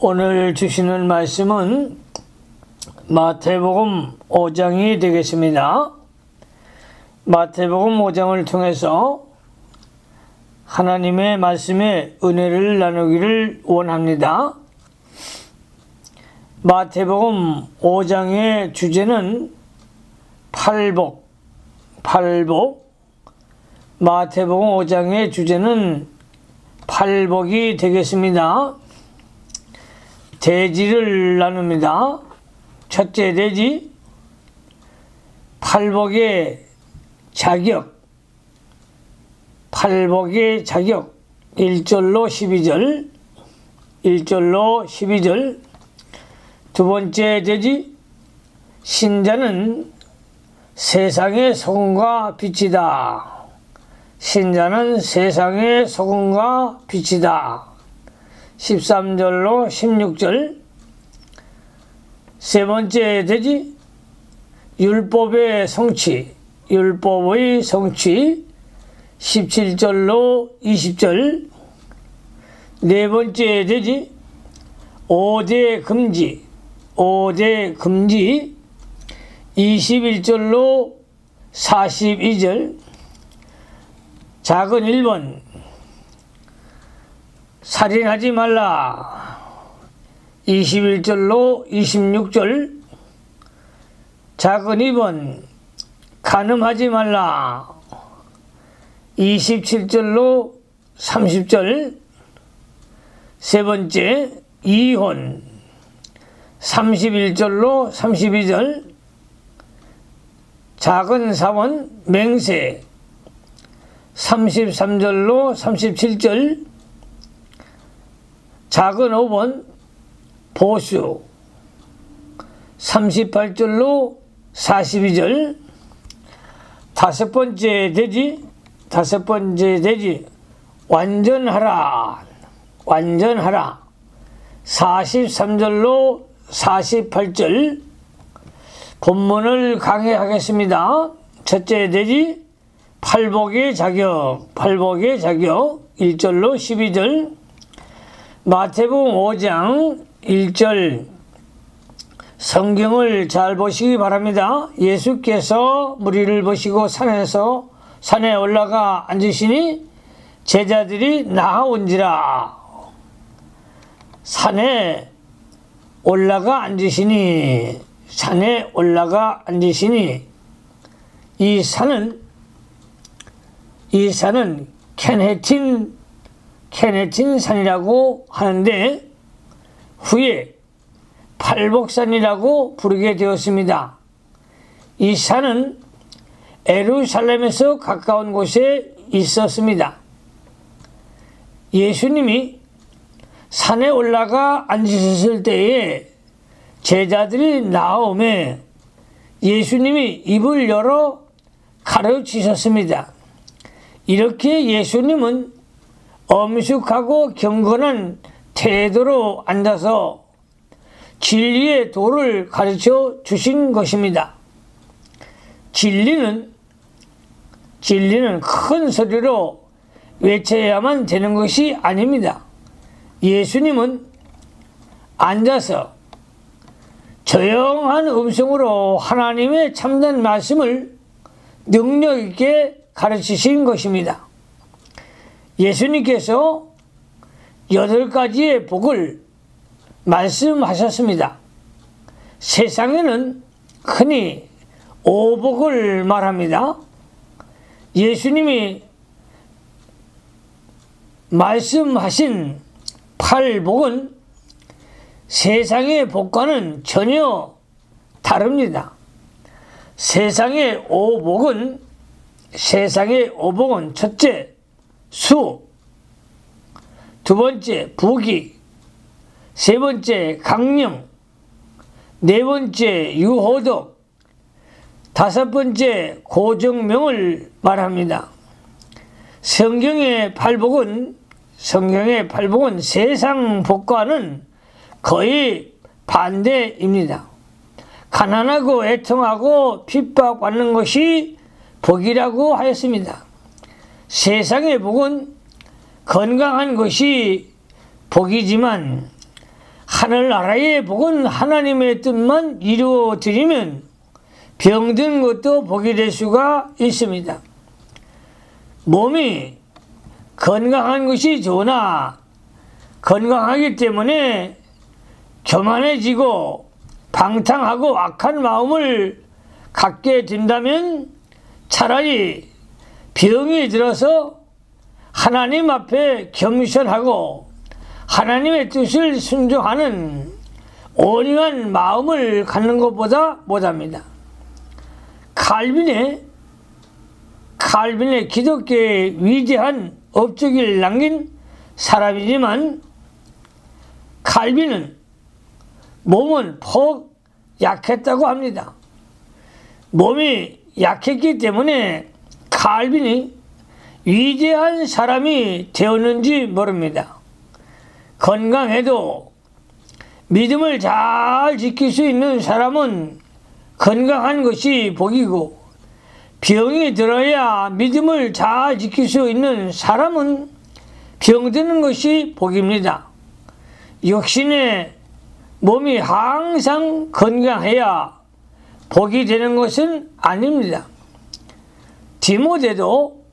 오늘 주시는 말씀은 마태복음 5장이 되겠습니다. 마태복음 5장을 통해서 하나님의 말씀에 은혜를 나누기를 원합니다. 마태복음 5장의 주제는 팔복. 마태복음 5장의 주제는 팔복이 되겠습니다. 대지를 나눕니다. 첫째 대지, 팔복의 자격. 1절로 12절. 두 번째 대지, 신자는 세상의 소금과 빛이다. 신자는 세상의 소금과 빛이다. 13절로 16절. 세 번째 대지, 율법의 성취. 17절로 20절. 네 번째 대지, 5대 금지. 21절로 42절. 작은 1번, 살인하지 말라. 21절로 26절. 작은 2번, 간음하지 말라. 27절로 30절. 세 번째, 이혼. 31절로 32절. 작은 4번, 맹세. 33절로 37절. 작은 5번, 보수. 38절로 42절. 다섯 번째 대지, 완전하라. 43절로 48절. 본문을 강해하겠습니다. 첫째 대지, 팔복의 자격. 1절로 12절. 마태복음 5장 1절. 성경을 잘 보시기 바랍니다. 예수께서 무리를 보시고 산에 올라가 앉으시니 제자들이 나아온지라. 산에 올라가 앉으시니. 이 산은 케네틴 산이라고 하는데 후에 팔복산이라고 부르게 되었습니다. 이 산은 예루살렘에서 가까운 곳에 있었습니다. 예수님이 산에 올라가 앉으셨을 때에 제자들이 나오매 예수님이 입을 열어 가르치셨습니다. 이렇게 예수님은 엄숙하고 경건한 태도로 앉아서 진리의 도를 가르쳐 주신 것입니다. 진리는 큰 소리로 외쳐야만 되는 것이 아닙니다. 예수님은 앉아서 조용한 음성으로 하나님의 참된 말씀을 능력 있게 가르치신 것입니다. 예수님께서 8가지의 복을 말씀하셨습니다. 세상에는 흔히 5복을 말합니다. 예수님이 말씀하신 8복은 세상의 복과는 전혀 다릅니다. 세상의 5복은 첫째, 수. 두 번째, 부귀. 세 번째, 강령. 네 번째, 유호덕. 다섯 번째, 고정명을 말합니다. 성경의 팔복은 세상 복과는 거의 반대입니다. 가난하고 애통하고 핍박받는 것이 복이라고 하였습니다. 세상의 복은 건강한 것이 복이지만 하늘나라의 복은 하나님의 뜻만 이루어드리면 병든 것도 복이 될 수가 있습니다. 몸이 건강한 것이 좋으나 건강하기 때문에 교만해지고 방탕하고 악한 마음을 갖게 된다면 차라리 병이 들어서 하나님 앞에 겸손하고 하나님의 뜻을 순종하는 온유한 마음을 갖는 것보다 못합니다. 칼빈의 기독교의 위대한 업적을 남긴 사람이지만 칼빈은 몸은 폭 약했다고 합니다. 몸이 약했기 때문에 칼빈이 위대한 사람이 되었는지 모릅니다. 건강해도 믿음을 잘 지킬 수 있는 사람은 건강한 것이 복이고, 병이 들어야 믿음을 잘 지킬 수 있는 사람은 병드는 것이 복입니다. 육신의 몸이 항상 건강해야 복이 되는 것은 아닙니다. 디모데도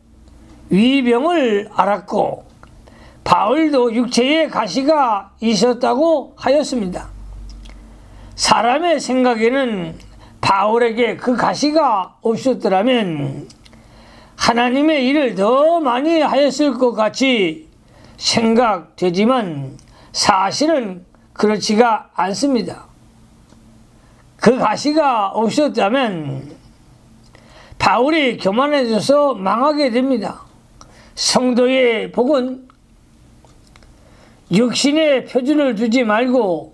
위병을 앓았고 바울도 육체에 가시가 있었다고 하였습니다. 사람의 생각에는 바울에게 그 가시가 없었더라면 하나님의 일을 더 많이 하였을 것 같이 생각되지만 사실은 그렇지가 않습니다. 그 가시가 없었다면 바울이 교만해져서 망하게 됩니다. 성도의 복은 육신의 표준을 두지 말고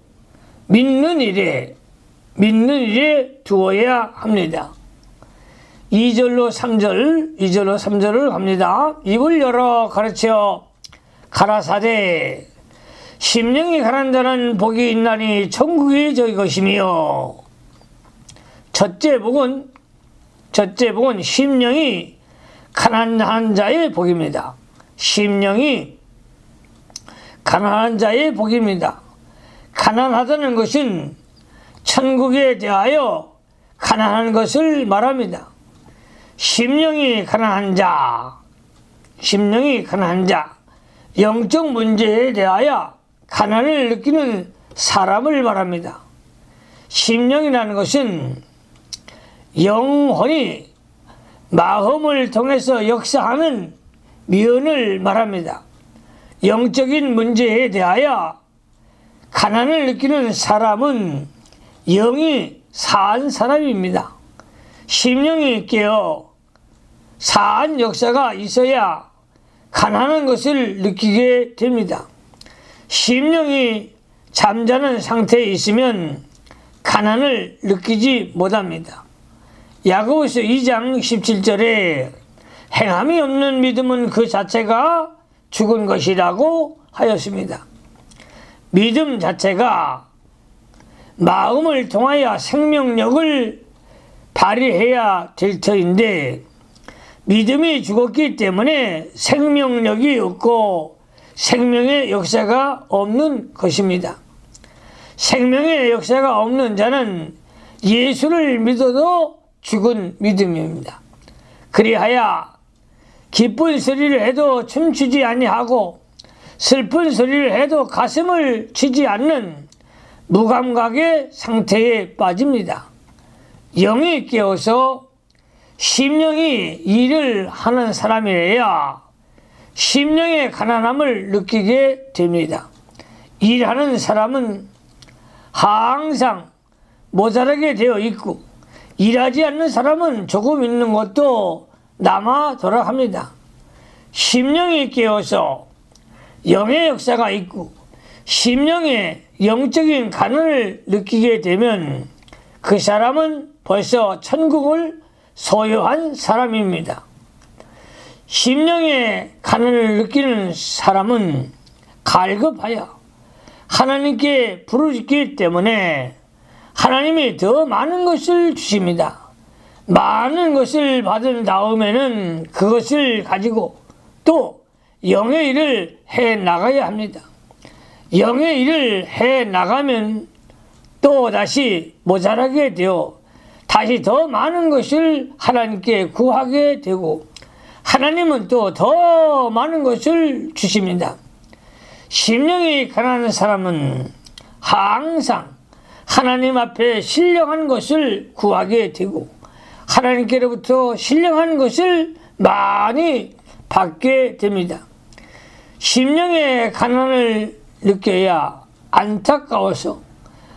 믿는 일에 두어야 합니다. 2절로 3절을 합니다. 입을 열어 가르쳐 가라사대 심령이 가난 자는 복이 있나니 천국이 저희 것이며. 첫째 복은 심령이 가난한 자의 복입니다. 심령이 가난한 자의 복입니다. 가난하다는 것은 천국에 대하여 가난한 것을 말합니다. 심령이 가난한 자, 영적 문제에 대하여 가난을 느끼는 사람을 말합니다. 심령이라는 것은 영혼이 마음을 통해서 역사하는 미연을 말합니다. 영적인 문제에 대하여 가난을 느끼는 사람은 영이 사한 사람입니다. 심령이 깨어 사한 역사가 있어야 가난한 것을 느끼게 됩니다. 심령이 잠자는 상태에 있으면 가난을 느끼지 못합니다. 야고보서 2장 17절에 행함이 없는 믿음은 그 자체가 죽은 것이라고 하였습니다. 믿음 자체가 마음을 통하여 생명력을 발휘해야 될 터인데 믿음이 죽었기 때문에 생명력이 없고 생명의 역사가 없는 것입니다. 생명의 역사가 없는 자는 예수를 믿어도 죽은 믿음입니다. 그리하여 기쁜 소리를 해도 춤추지 아니하고 슬픈 소리를 해도 가슴을 치지 않는 무감각의 상태에 빠집니다. 영이 깨어서 심령이 일을 하는 사람이래야 심령의 가난함을 느끼게 됩니다. 일하는 사람은 항상 모자라게 되어 있고 일하지 않는 사람은 조금 있는 것도 남아 돌아갑니다. 심령이 깨어서 영의 역사가 있고 심령의 영적인 가난을 느끼게 되면 그 사람은 벌써 천국을 소유한 사람입니다. 심령의 가난을 느끼는 사람은 갈급하여 하나님께 부르짖기 때문에 하나님이 더 많은 것을 주십니다. 많은 것을 받은 다음에는 그것을 가지고 또 영의 일을 해 나가야 합니다. 영의 일을 해 나가면 또 다시 모자라게 되어 다시 더 많은 것을 하나님께 구하게 되고 하나님은 또 더 많은 것을 주십니다. 심령이 가난한 사람은 항상 하나님 앞에 신령한 것을 구하게 되고 하나님께로부터 신령한 것을 많이 받게 됩니다. 심령의 가난을 느껴야 안타까워서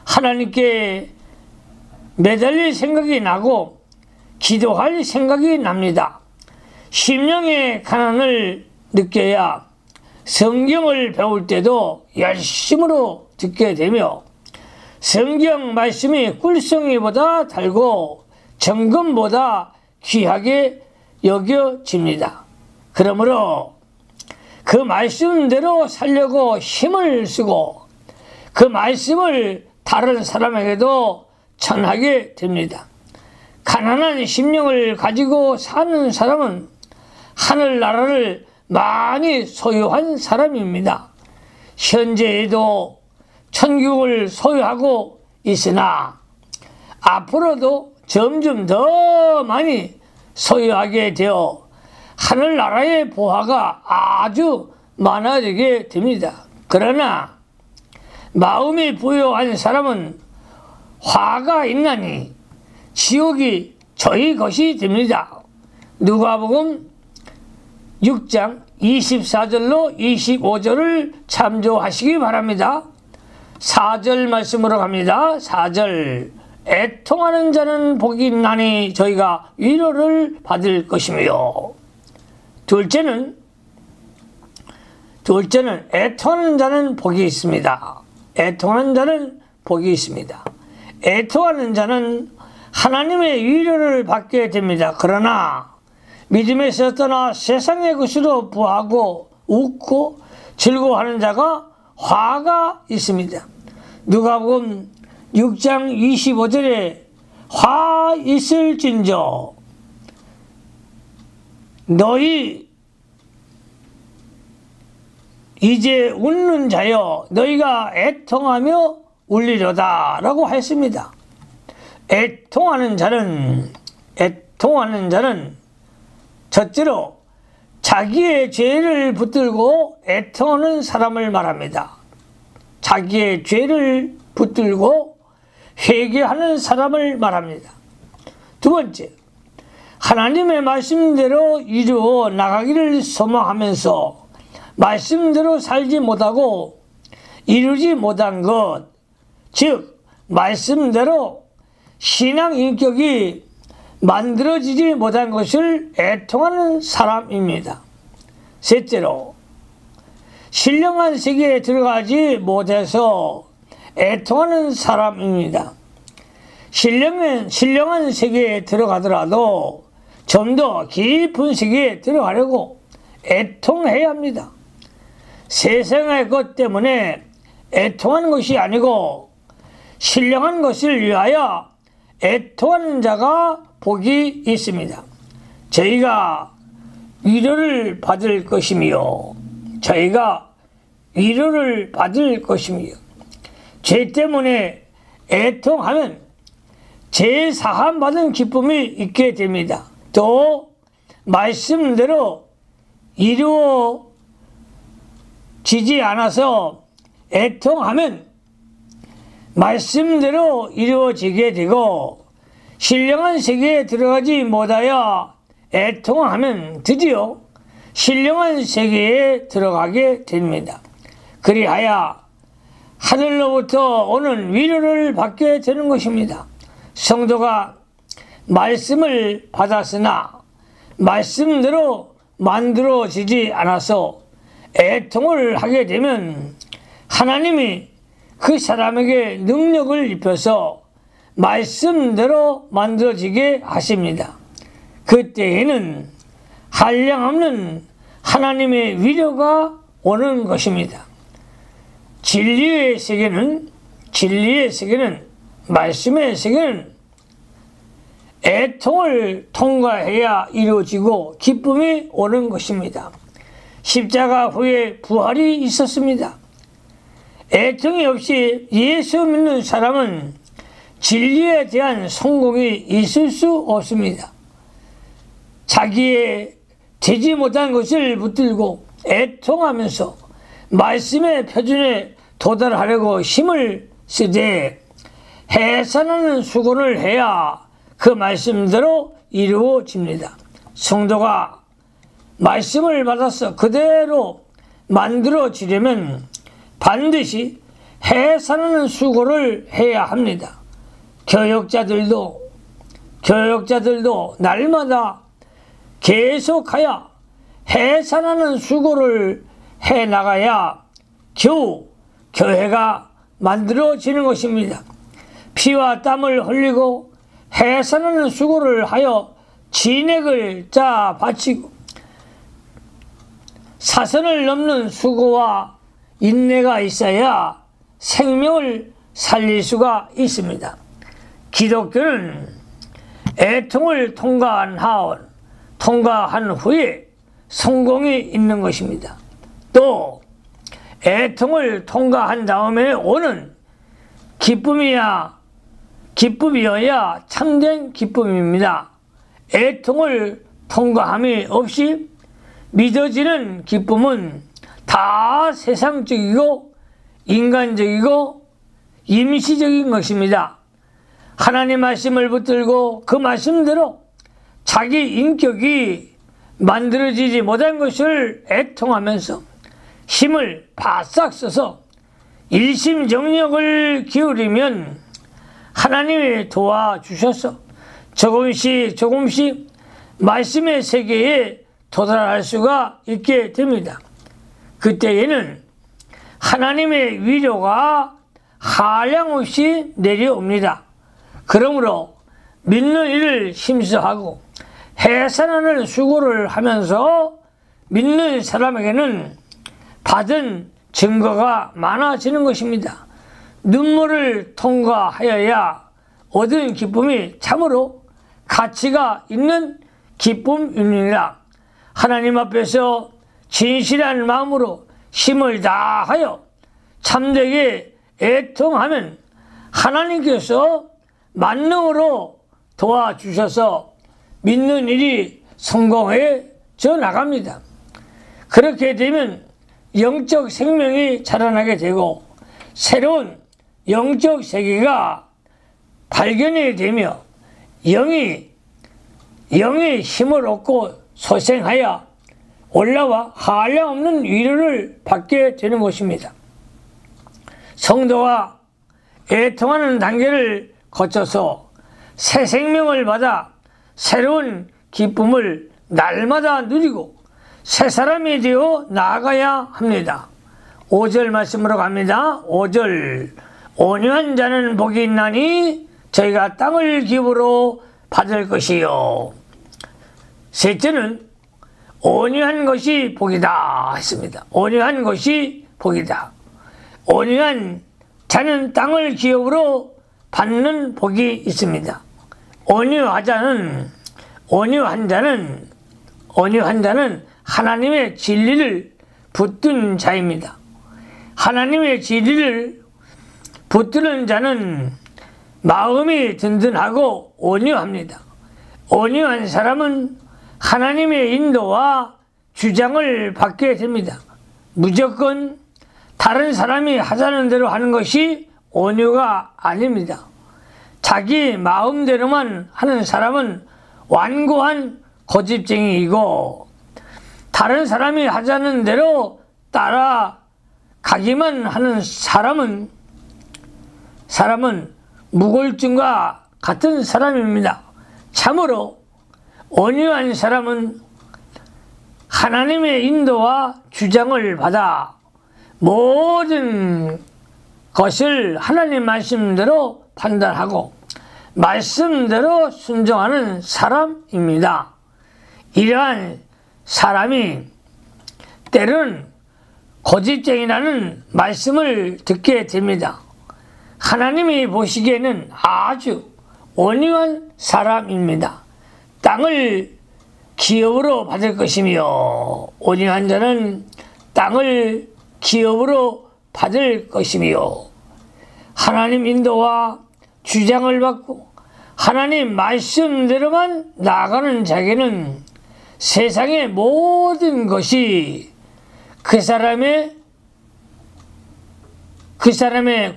하나님께 매달릴 생각이 나고 기도할 생각이 납니다. 심령의 가난을 느껴야 성경을 배울 때도 열심으로 듣게 되며 성경 말씀이 꿀송이보다 달고 정금보다 귀하게 여겨집니다. 그러므로 그 말씀대로 살려고 힘을 쓰고 그 말씀을 다른 사람에게도 전하게 됩니다. 가난한 심령을 가지고 사는 사람은 하늘나라를 많이 소유한 사람입니다. 현재에도 천국을 소유하고 있으나 앞으로도 점점 더 많이 소유하게 되어 하늘나라의 보화가 아주 많아지게 됩니다. 그러나 마음이 부유한 사람은 화가 있나니 지옥이 저희 것이 됩니다. 누가복음 6장 24절로 25절을 참조하시기 바랍니다. 4절 말씀으로 갑니다. 4절 애통하는 자는 복이 있나니 저희가 위로를 받을 것이며 둘째는 애통하는 자는 복이 있습니다. 애통하는 자는 복이 있습니다. 애통하는 자는 하나님의 위로를 받게 됩니다. 그러나 믿음에서 떠나 세상의 것으로 부하고 웃고 즐거워하는 자가 화가 있습니다. 누가복음 6장 25절에 화 있을진저 너희 이제 웃는 자여 너희가 애통하며 울리려다 라고 했습니다. 애통하는 자는 첫째로 자기의 죄를 붙들고 애통하는 사람을 말합니다. 자기의 죄를 붙들고 회개하는 사람을 말합니다. 두 번째, 하나님의 말씀대로 이루어 나가기를 소망하면서 말씀대로 살지 못하고 이루지 못한 것, 즉 말씀대로 신앙 인격이 만들어지지 못한 것을 애통하는 사람입니다. 셋째로 신령한 세계에 들어가지 못해서 애통하는 사람입니다. 신령한 세계에 들어가더라도 좀 더 깊은 세계에 들어가려고 애통해야 합니다. 세상의 것 때문에 애통하는 것이 아니고 신령한 것을 위하여 애통하는 자가 복이 있습니다. 저희가 위로를 받을 것이며 죄 때문에 애통하면 죄 사함 받은 기쁨이 있게 됩니다. 또 말씀대로 이루어지지 않아서 애통하면 말씀대로 이루어지게 되고 신령한 세계에 들어가지 못하여 애통하면 드디어 신령한 세계에 들어가게 됩니다. 그리하여 하늘로부터 오는 위로를 받게 되는 것입니다. 성도가 말씀을 받았으나 말씀대로 만들어지지 않아서 애통을 하게 되면 하나님이 그 사람에게 능력을 입혀서 말씀대로 만들어지게 하십니다. 그때에는 한량없는 하나님의 위로가 오는 것입니다. 진리의 세계는 말씀의 세계는 애통을 통과해야 이루어지고 기쁨이 오는 것입니다. 십자가 후에 부활이 있었습니다. 애통이 없이 예수 믿는 사람은 진리에 대한 성공이 있을 수 없습니다. 자기의 되지 못한 것을 붙들고 애통하면서 말씀의 표준에 도달하려고 힘을 쓰되 해산하는 수고를 해야 그 말씀대로 이루어집니다. 성도가 말씀을 받아서 그대로 만들어지려면 반드시 해산하는 수고를 해야 합니다. 교역자들도 날마다 계속하여 해산하는 수고를 해나가야 겨우 교회가 만들어지는 것입니다. 피와 땀을 흘리고 해산하는 수고를 하여 진액을 짜 바치고 사선을 넘는 수고와 인내가 있어야 생명을 살릴 수가 있습니다. 기독교는 애통을 통과한 후에 성공이 있는 것입니다. 또 애통을 통과한 다음에 오는 기쁨이어야 참된 기쁨입니다. 애통을 통과함이 없이 믿어지는 기쁨은 다 세상적이고 인간적이고 임시적인 것입니다. 하나님 말씀을 붙들고 그 말씀대로 자기 인격이 만들어지지 못한 것을 애통하면서 힘을 바싹 써서 일심정력을 기울이면 하나님이 도와주셔서 조금씩 말씀의 세계에 도달할 수가 있게 됩니다. 그때에는 하나님의 위로가 한량없이 내려옵니다. 그러므로 믿는 일을 힘써하고 해산하는 수고를 하면서 믿는 사람에게는 받은 증거가 많아지는 것입니다. 눈물을 통과하여야 얻은 기쁨이 참으로 가치가 있는 기쁨입니다. 하나님 앞에서 진실한 마음으로 힘을 다하여 참되게 애통하면 하나님께서 만능으로 도와주셔서 믿는 일이 성공해져 나갑니다. 그렇게 되면 영적 생명이 자라나게 되고 새로운 영적 세계가 발견이 되며 영이 힘을 얻고 소생하여 올라와 한량없는 위로를 받게 되는 것입니다. 성도가 애통하는 단계를 거쳐서 새 생명을 받아 새로운 기쁨을 날마다 누리고 새 사람이 되어 나아가야 합니다. 5절 말씀으로 갑니다. 5절 온유한 자는 복이 있나니 저희가 땅을 기업으로 받을 것이요. 셋째는 온유한 것이 복이다 했습니다. 온유한 것이 복이다. 온유한 자는 땅을 기업으로 받는 복이 있습니다. 온유한 자는 하나님의 진리를 붙든 자입니다. 하나님의 진리를 붙드는 자는 마음이 든든하고 온유합니다. 온유한 사람은 하나님의 인도와 주장을 받게 됩니다. 무조건 다른 사람이 하자는 대로 하는 것이 온유가 아닙니다. 자기 마음대로만 하는 사람은 완고한 고집쟁이이고 다른 사람이 하자는 대로 따라가기만 하는 사람은 무골증과 같은 사람입니다. 참으로 온유한 사람은 하나님의 인도와 주장을 받아 모든 것을 하나님 말씀대로 판단하고 말씀대로 순종하는 사람입니다. 이러한 사람이 때로는 고집쟁이라는 말씀을 듣게 됩니다. 하나님이 보시기에는 아주 온유한 사람입니다. 땅을 기업으로 받을 것이며 온유한 자는 땅을 기업으로 받을 것이며 하나님 인도와 주장을 받고 하나님 말씀대로만 나아가는 자에게는 세상의 모든 것이 그 사람의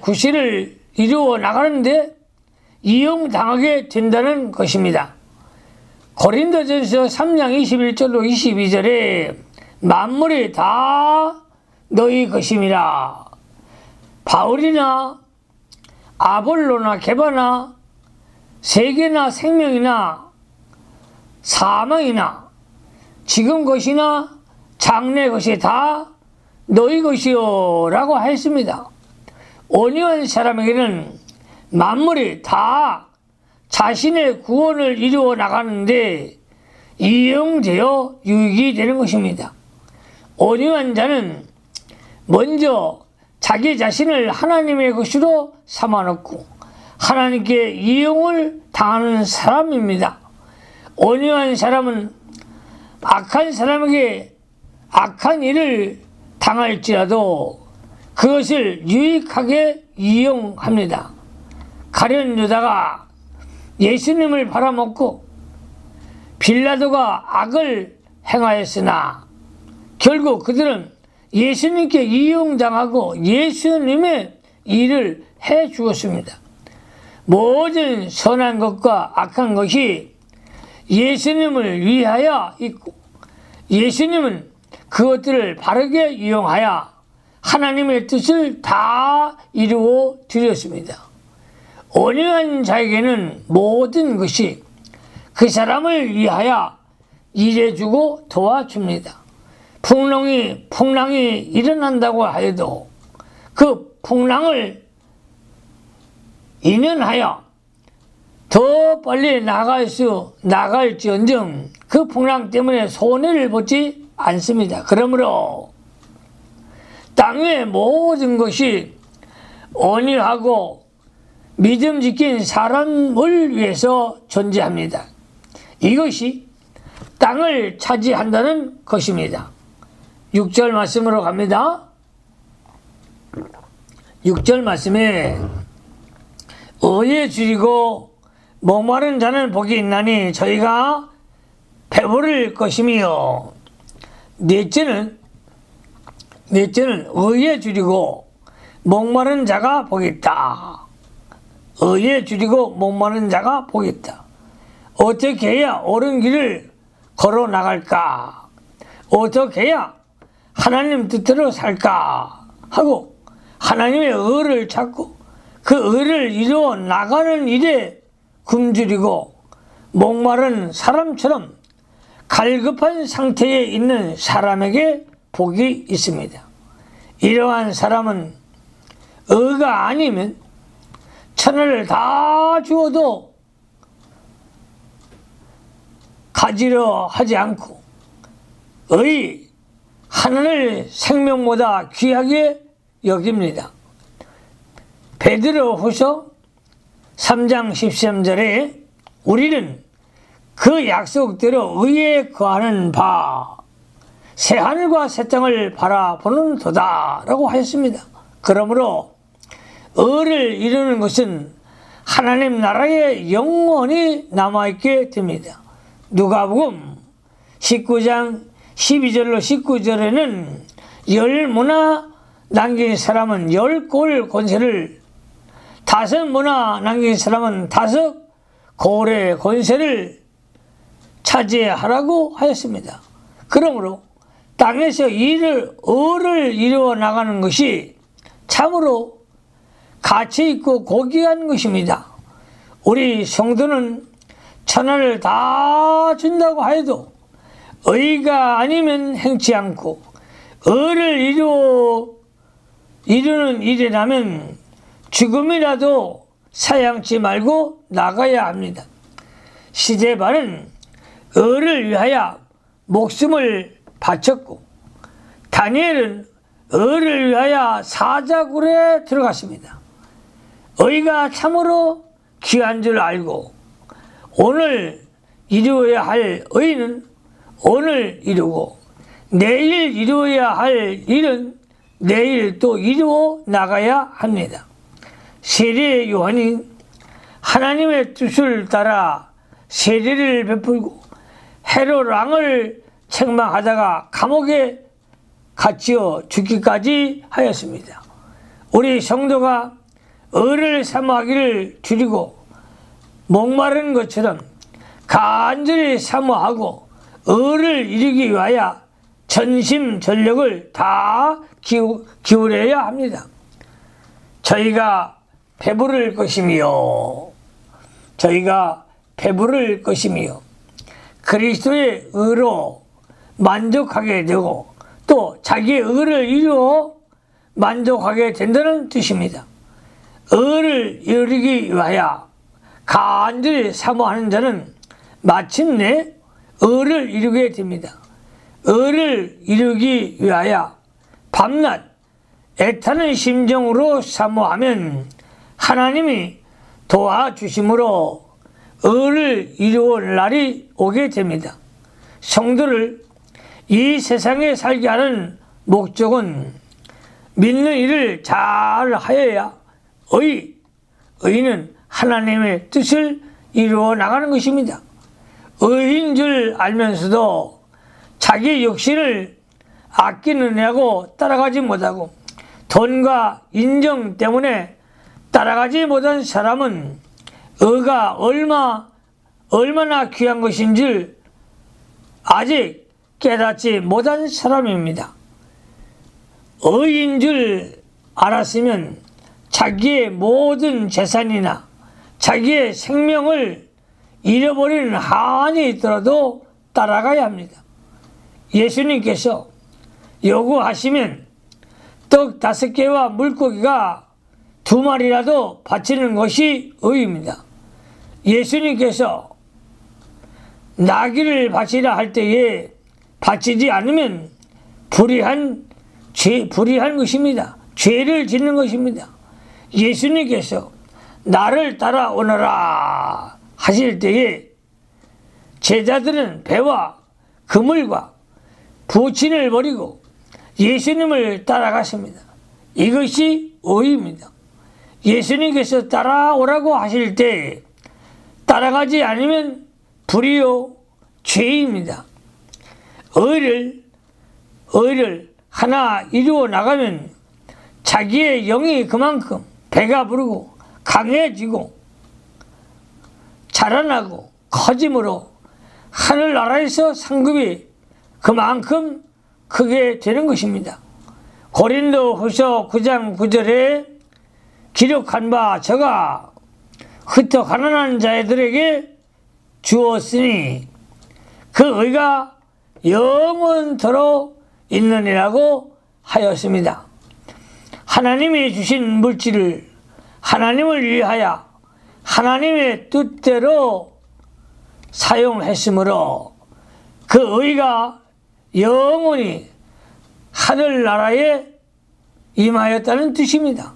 구실을 이루어 나가는데 이용당하게 된다는 것입니다. 고린도전서 3장 21절로 22절에 만물이 다 너희 것임이라. 바울이나 아볼로나 게바나 세계나 생명이나 사망이나 지금 것이나 장래 것이 다 너희 것이요 라고 하였습니다. 온유한 사람에게는 만물이 다 자신의 구원을 이루어 나가는데 이용되어 유익이 되는 것입니다. 온유한 자는 먼저 자기 자신을 하나님의 것으로 삼아놓고 하나님께 이용을 당하는 사람입니다. 온유한 사람은 악한 사람에게 악한 일을 당할지라도 그것을 유익하게 이용합니다. 가룟 유다가 예수님을 팔아먹고 빌라도가 악을 행하였으나 결국 그들은 예수님께 이용당하고 예수님의 일을 해 주었습니다. 모든 선한 것과 악한 것이 예수님을 위하여 있고 예수님은 그것들을 바르게 이용하여 하나님의 뜻을 다 이루어 드렸습니다. 온유한 자에게는 모든 것이 그 사람을 위하여 일해주고 도와줍니다. 풍랑이 일어난다고 하여도 그 풍랑을 인연하여 더 빨리 나갈지언정 그 풍랑 때문에 손해를 보지 않습니다. 그러므로 땅의 모든 것이 온유하고 믿음 지킨 사람을 위해서 존재합니다. 이것이 땅을 차지한다는 것입니다. 6절 말씀으로 갑니다. 6절 말씀에 의에 줄이고 목마른 자는 복이 있나니 저희가 배부를 것이며 넷째는 의에 줄이고 목마른 자가 복이 있다. 의에 줄이고 목마른 자가 복이 있다. 어떻게 해야 옳은 길을 걸어 나갈까? 어떻게 해야 하나님 뜻대로 살까? 하고 하나님의 의를 찾고 그 의를 이루어 나가는 일에 굶주리고 목마른 사람처럼 갈급한 상태에 있는 사람에게 복이 있습니다. 이러한 사람은 의가 아니면 천하를 다 주어도 가지려 하지 않고 의 하늘을 생명보다 귀하게 여깁니다. 베드로후서 3장 13절에 우리는 그 약속대로 의에 거하는 바 새하늘과 새 땅을 바라보는 도다 라고 하였습니다. 그러므로 의를 이루는 것은 하나님 나라에 영원히 남아있게 됩니다. 누가복음 19장 12절로 19절에는 10문화 남긴 사람은 10골 권세를 5문화 남긴 사람은 5골의 권세를 차지하라고 하였습니다. 그러므로 땅에서 의를 이루어 나가는 것이 참으로 가치 있고 고귀한 것입니다. 우리 성도는 천하를 다 준다고 해도 의가 아니면 행치 않고 의를 이루는 일이라면 죽음이라도 사양치 말고 나가야 합니다. 시데바는 의를 위하여 목숨을 바쳤고 다니엘은 의를 위하여 사자굴에 들어갔습니다. 의가 참으로 귀한 줄 알고 오늘 이루어야 할 의는 오늘 이루고 내일 이루어야 할 일은 내일 또 이루어 나가야 합니다. 세례 요한이 하나님의 뜻을 따라 세례를 베풀고 헤롯 왕을 책망하다가 감옥에 갇혀 죽기까지 하였습니다. 우리 성도가 의를 사모하기를 줄이고 목마른 것처럼 간절히 사모하고 의를 이루기 위하여 전심전력을 다 기울여야 합니다. 저희가 배부를 것이며 그리스도의 의로 만족하게 되고 또 자기의 의를 이루어 만족하게 된다는 뜻입니다. 의를 이루기 위하여 간절히 사모하는 자는 마침내 의를 이루게 됩니다. 의를 이루기 위하여 밤낮 애타는 심정으로 사모하면 하나님이 도와주심으로 의를 이루어 날이 오게 됩니다. 성도를 이 세상에 살게 하는 목적은 믿는 일을 잘 하여야 의는 하나님의 뜻을 이루어 나가는 것입니다. 의인 줄 알면서도 자기 욕심을 아끼느냐고 따라가지 못하고 돈과 인정 때문에 따라가지 못한 사람은 의가 얼마나 귀한 것인지 아직 깨닫지 못한 사람입니다. 의인 줄 알았으면 자기의 모든 재산이나 자기의 생명을 잃어버리는 한이 있더라도 따라가야 합니다. 예수님께서 요구하시면 떡 5개와 물고기가 2마리라도 바치는 것이 의입니다. 예수님께서 나귀를 바치라 할 때에 바치지 않으면 불의한 것입니다. 죄를 짓는 것입니다. 예수님께서 나를 따라오너라 하실 때에 제자들은 배와 그물과 부친을 버리고 예수님을 따라갔습니다. 이것이 의입니다. 예수님께서 따라오라고 하실 때 따라가지 않으면 불의요 죄입니다. 의를 하나 이루어 나가면 자기의 영이 그만큼 배가 부르고 강해지고 자라나고 커짐으로 하늘나라에서 상급이 그만큼 크게 되는 것입니다. 고린도후서 9장 9절에 기록한 바 저가 흩어 가난한 자들에게 주었으니 그 의가 영원토록 있느니라고 하였습니다. 하나님이 주신 물질을 하나님을 위하여 하나님의 뜻대로 사용했으므로 그 의가 영원히 하늘나라에 임하였다는 뜻입니다.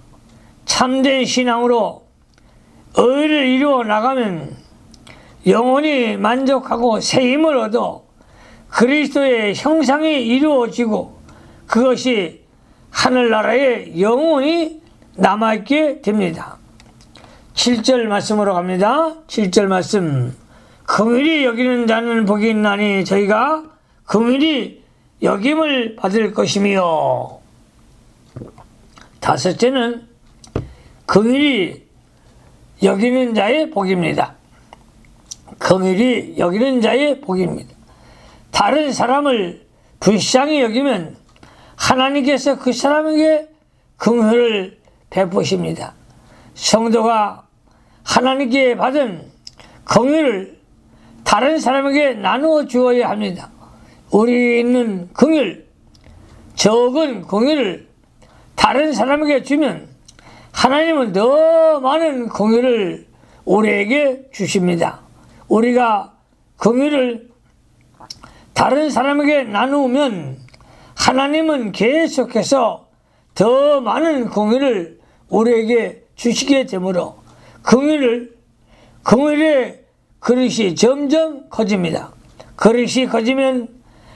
참된 신앙으로 의를 이루어 나가면 영원히 만족하고 새 힘을 얻어 그리스도의 형상이 이루어지고 그것이 하늘나라에 영원히 남아있게 됩니다. 7절 말씀으로 갑니다. 7절 말씀. 긍휼히 여기는 자는 복이 있나니 저희가 긍휼히 여김을 받을 것이며. 5째는 긍휼히 여기는 자의 복입니다. 긍휼히 여기는 자의 복입니다. 다른 사람을 불쌍히 여기면 하나님께서 그 사람에게 긍휼을 베푸십니다. 성도가 하나님께 받은 긍휼을 다른 사람에게 나누어 주어야 합니다. 우리 있는 긍휼, 적은 긍휼을 다른 사람에게 주면 하나님은 더 많은 긍휼을 우리에게 주십니다. 우리가 긍휼을 다른 사람에게 나누면 하나님은 계속해서 더 많은 긍휼을 우리에게 주시게 되므로 긍휼의 그릇이 점점 커집니다. 그릇이 커지면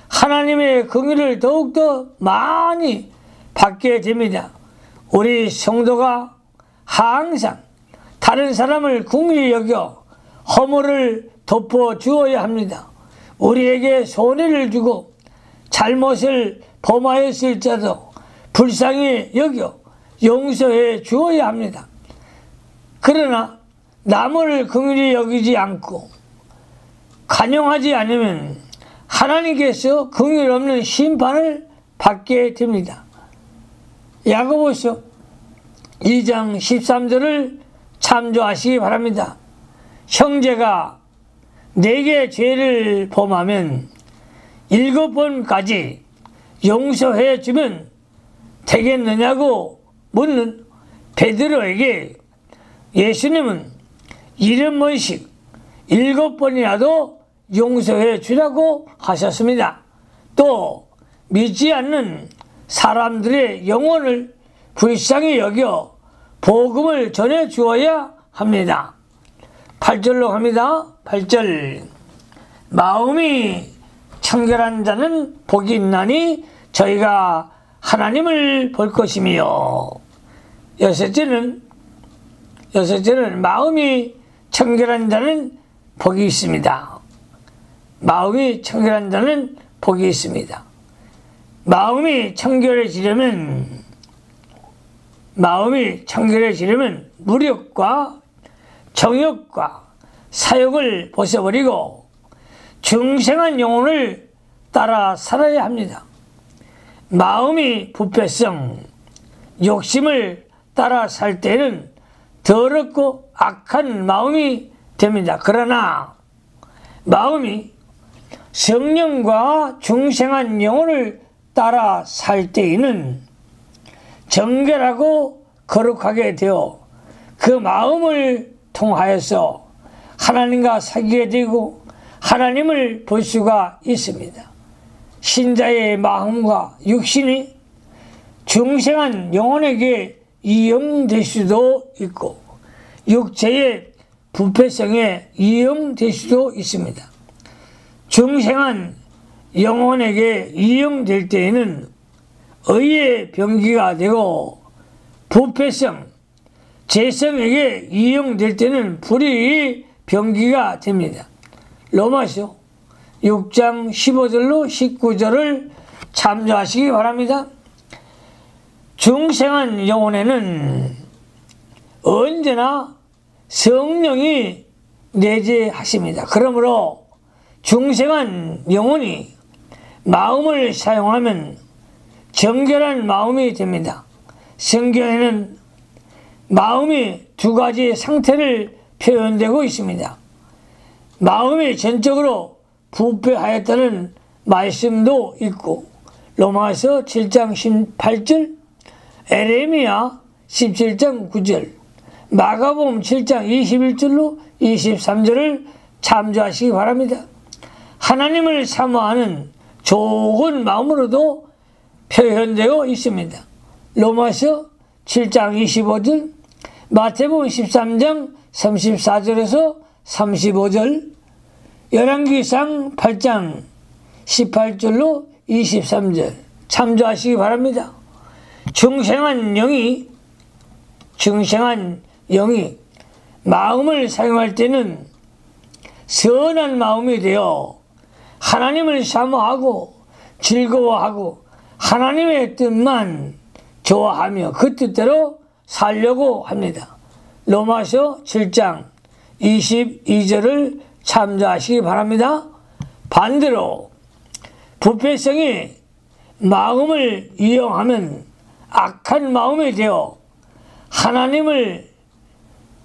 하나님의 긍휼을 더욱더 많이 받게 됩니다. 우리 성도가 항상 다른 사람을 긍휼히 여겨 허물을 덮어주어야 합니다. 우리에게 손해를 주고 잘못을 범하였을지라도 불쌍히 여겨 용서해 주어야 합니다. 그러나 남을 긍휼히 여기지 않고 간용하지 않으면 하나님께서 긍휼 없는 심판을 받게 됩니다. 야고보서 2장 13절을 참조하시기 바랍니다. 형제가 내게 죄를 범하면 7번까지 용서해 주면 되겠느냐고 묻는 베드로에게 예수님은 70번씩 7번이라도 용서해 주라고 하셨습니다. 또 믿지 않는 사람들의 영혼을 불쌍히 여겨 복음을 전해 주어야 합니다. 8절로 갑니다. 8절. 마음이 청결한 자는 복이 있나니 저희가 하나님을 볼 것이며. 여섯째는 마음이 청결한 자는 복이 있습니다. 마음이 청결한 자는 복이 있습니다. 마음이 청결해지려면 무력과 정욕과 사욕을 벗어버리고 중생한 영혼을 따라 살아야 합니다. 마음이 부패성, 욕심을 따라 살 때는 더럽고 악한 마음이 됩니다. 그러나 마음이 성령과 중생한 영혼을 따라 살 때에는 정결하고 거룩하게 되어 그 마음을 통하여서 하나님과 사귀게 되고 하나님을 볼 수가 있습니다. 신자의 마음과 육신이 중생한 영혼에게 이용될 수도 있고 육체의 부패성에 이용될 수도 있습니다. 중생한 영혼에게 이용될 때에는 의의 병기가 되고 부패성, 죄성에게 이용될 때는 불의의 병기가 됩니다. 로마서 6장 15절로 19절을 참조하시기 바랍니다. 중생한 영혼에는 언제나 성령이 내재하십니다. 그러므로 중생한 영혼이 마음을 사용하면 정결한 마음이 됩니다. 성경에는 마음이 두 가지 상태를 표현되고 있습니다. 마음이 전적으로 부패하였다는 말씀도 있고 로마서 7장 18절, 에레미야 17장 9절, 마가복음 7장 21절로 23절을 참조하시기 바랍니다. 하나님을 사모하는 좋은 마음으로도 표현되어 있습니다. 로마서 7장 25절, 마태복음 13장 34절에서 35절, 열왕기상 8장 18절로 23절 참조하시기 바랍니다. 중생한 영이 마음을 사용할 때는 선한 마음이 되어 하나님을 사모하고 즐거워하고 하나님의 뜻만 좋아하며 그 뜻대로 살려고 합니다. 로마서 7장 22절을 참조하시기 바랍니다. 반대로 부패성이 마음을 이용하면 악한 마음이 되어 하나님을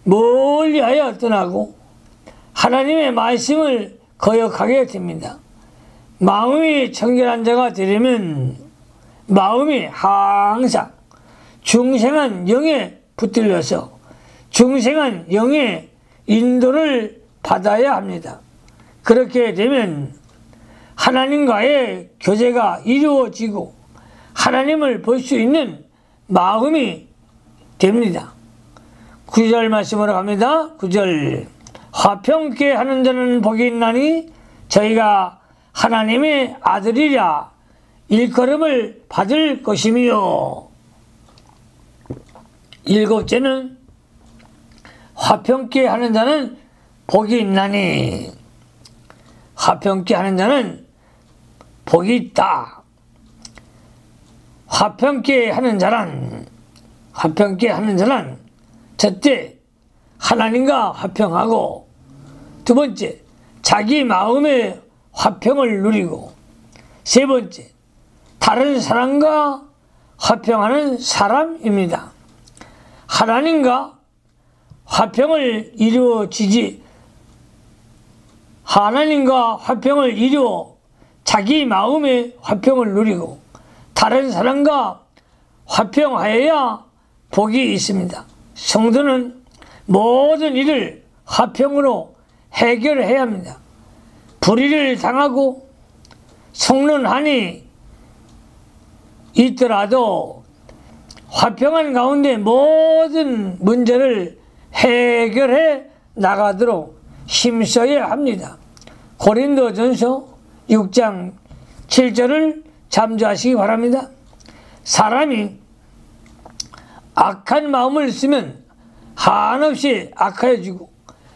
멀리하여 떠나고 하나님의 말씀을 거역하게 됩니다. 마음이 청결한 자가 되려면 마음이 항상 중생한 영에 붙들려서 중생한 영의 인도를 받아야 합니다. 그렇게 되면 하나님과의 교제가 이루어지고 하나님을 볼 수 있는 마음이 됩니다. 9절 말씀으로 갑니다. 9절. 화평케 하는 자는 복이 있나니 저희가 하나님의 아들이라 일컬음을 받을 것이며, 일곱째는 화평케 하는 자는 복이 있나니, 화평케 하는 자는 복이 있다. 화평케 하는 자란 첫째, 하나님과 화평하고, 두 번째, 자기 마음의 화평을 누리고, 세 번째, 다른 사람과 화평하는 사람입니다. 하나님과 화평을 이루어 자기 마음의 화평을 누리고 다른 사람과 화평하여야 복이 있습니다. 성도는 모든 일을 화평으로 해결해야 합니다. 불의를 당하고 속는 한이 있더라도 화평한 가운데 모든 문제를 해결해 나가도록 힘써야 합니다. 고린도전서 6장 7절을 참조하시기 바랍니다. 사람이 악한 마음을 쓰면 한없이 악해지고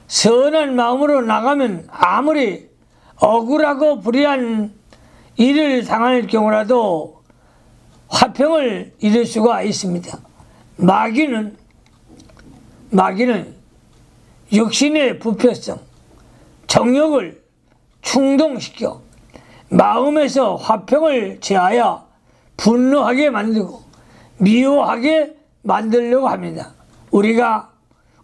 선한 마음으로 나가면 아무리 억울하고 불의한 일을 당할 경우라도 화평을 이룰 수가 있습니다. 마귀는 육신의 부패성, 정욕을 충동시켜 마음에서 화평을 제하여 분노하게 만들고 미워하게 만들려고 합니다. 우리가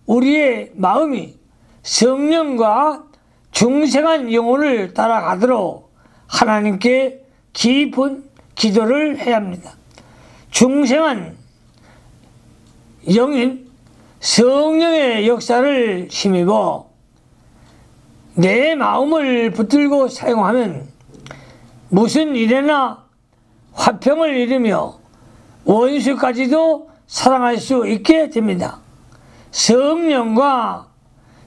우리의 마음이 성령과 중생한 영혼을 따라가도록 하나님께 깊은 기도를 해야 합니다. 중생한 영인 성령의 역사를 힘입어 내 마음을 붙들고 사용하면 무슨 일에나 화평을 이루며 원수까지도 사랑할 수 있게 됩니다. 성령과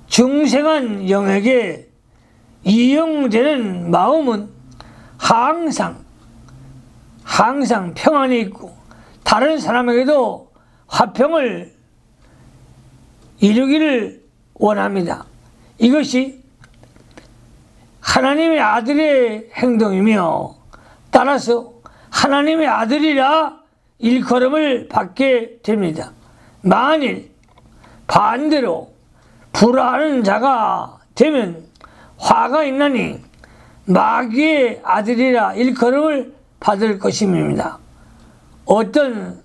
중생한 영에게 이용되는 마음은 항상 평안이 있고 다른 사람에게도 화평을 이루기를 원합니다. 이것이 하나님의 아들의 행동이며 따라서 하나님의 아들이라 일컬음을 받게 됩니다. 만일 반대로 불화하는 자가 되면 화가 있나니 마귀의 아들이라 일컬음을 받을 것입니다. 어떤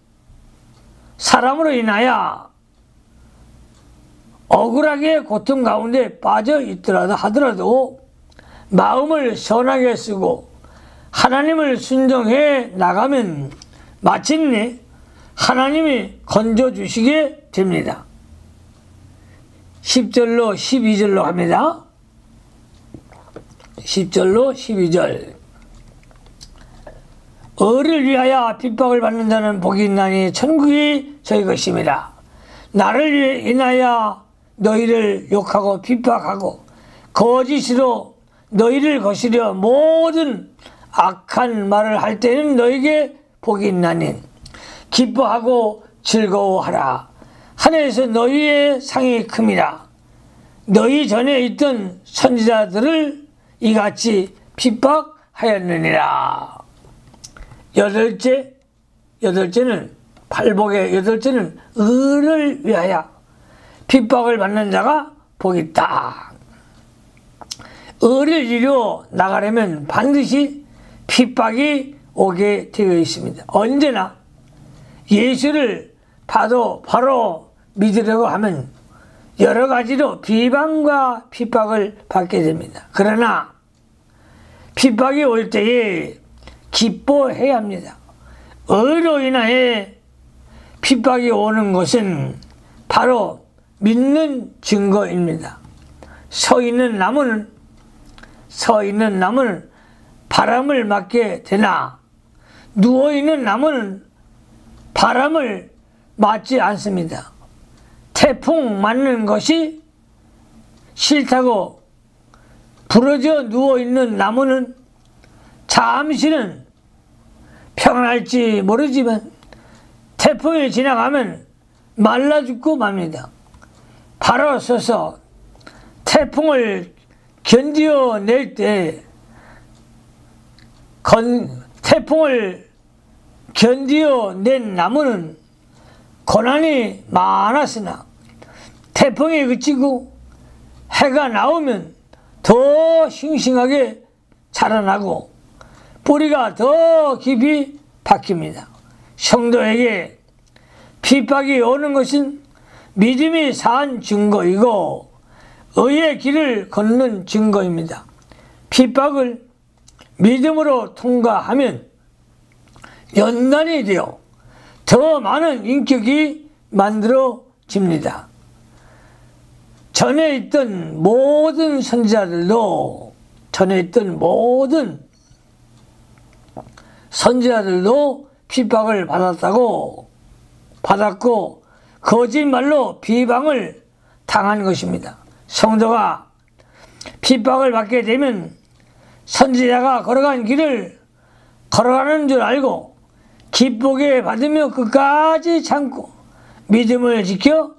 사람으로 인하여 억울하게 고통 가운데 빠져 있더라도 하더라도 마음을 선하게 쓰고 하나님을 순종해 나가면 마침내 하나님이 건져주시게 됩니다. 10절로 12절로 합니다. 10절로 12절. 을을 위하여 핍박을 받는 자는 복이 있나니 천국이 저희 것입니다. 나를 인하여 너희를 욕하고 핍박하고 거짓으로 너희를 거스려 모든 악한 말을 할 때는 너희에게 복이 있나니 기뻐하고 즐거워하라. 하늘에서 너희의 상이 큼이라. 너희 전에 있던 선지자들을 이같이 핍박하였느니라. 여덟째는 팔복의 여덟째는 을을 위하여 핍박을 받는 자가 복이 있다. 을을 이루어 나가려면 반드시 핍박이 오게 되어 있습니다. 언제나 예수를 바로 믿으려고 하면 여러 가지로 비방과 핍박을 받게 됩니다. 그러나 핍박이 올 때에 기뻐해야 합니다. 의로 인하여 핍박이 오는 것은 바로 믿는 증거입니다. 서 있는 나무는 바람을 맞게 되나 누워있는 나무는 바람을 맞지 않습니다. 태풍 맞는 것이 싫다고 부러져 누워있는 나무는 잠시는 평안할지 모르지만 태풍이 지나가면 말라 죽고 맙니다. 바로 서서 태풍을 견뎌낼 때 태풍을 견뎌낸 나무는 고난이 많았으나 태풍이 그치고 해가 나오면 더 싱싱하게 자라나고 뿌리가 더 깊이 박힙니다. 성도에게 핍박이 오는 것은 믿음이 산 증거이고 의의 길을 걷는 증거입니다. 핍박을 믿음으로 통과하면 연단이 되어 더 많은 인격이 만들어집니다. 전에 있던 모든 선지자들도 핍박을 받았고 거짓말로 비방을 당한 것입니다. 성도가 핍박을 받게 되면 선지자가 걸어간 길을 걸어가는 줄 알고 기쁘게 받으며 끝까지 참고 믿음을 지켜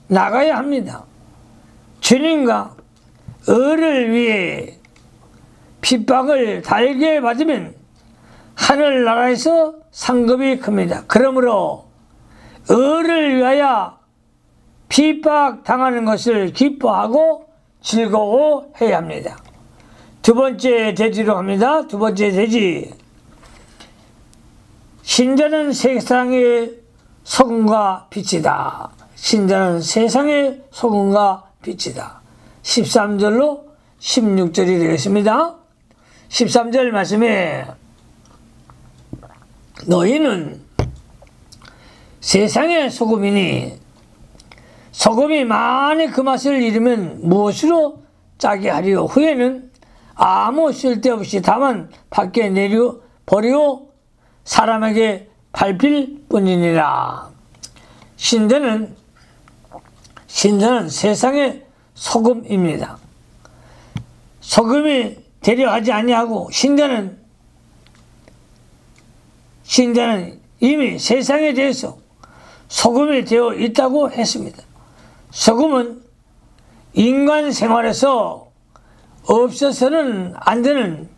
나가야 합니다. 주님과 의를 위해 핍박을 달게 받으면 하늘나라에서 상급이 큽니다. 그러므로 의를 위하여 핍박 당하는 것을 기뻐하고 즐거워해야 합니다. 두 번째 대지로 갑니다. 두 번째 대지. 신자는 세상의 소금과 빛이다. 신자는 세상의 소금과 빛이다. 13절로 16절이 되겠습니다. 13절 말씀에 너희는 세상의 소금이니 소금이 만에 그 맛을 잃으면 무엇으로 짜게 하리요. 후에는 아무 쓸데없이 다만 밖에 버리고 사람에게 밟힐 뿐이니라. 신자는 세상의 소금입니다. 소금이 되려 하지 아니하고 신자는 이미 세상에 대해서 소금이 되어 있다고 했습니다. 소금은 인간 생활에서 없어서는 안 되는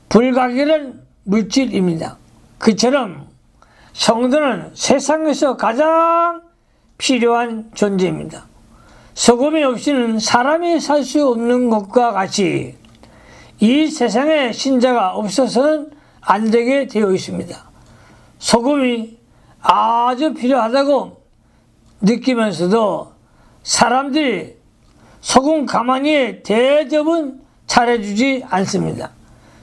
불가결한 물질입니다. 그처럼 성도는 세상에서 가장 필요한 존재입니다. 소금이 없이는 사람이 살 수 없는 것과 같이 이 세상에 신자가 없어서는 안 되게 되어 있습니다. 소금이 아주 필요하다고 느끼면서도 사람들이 소금 가마니에 대접은 잘해주지 않습니다.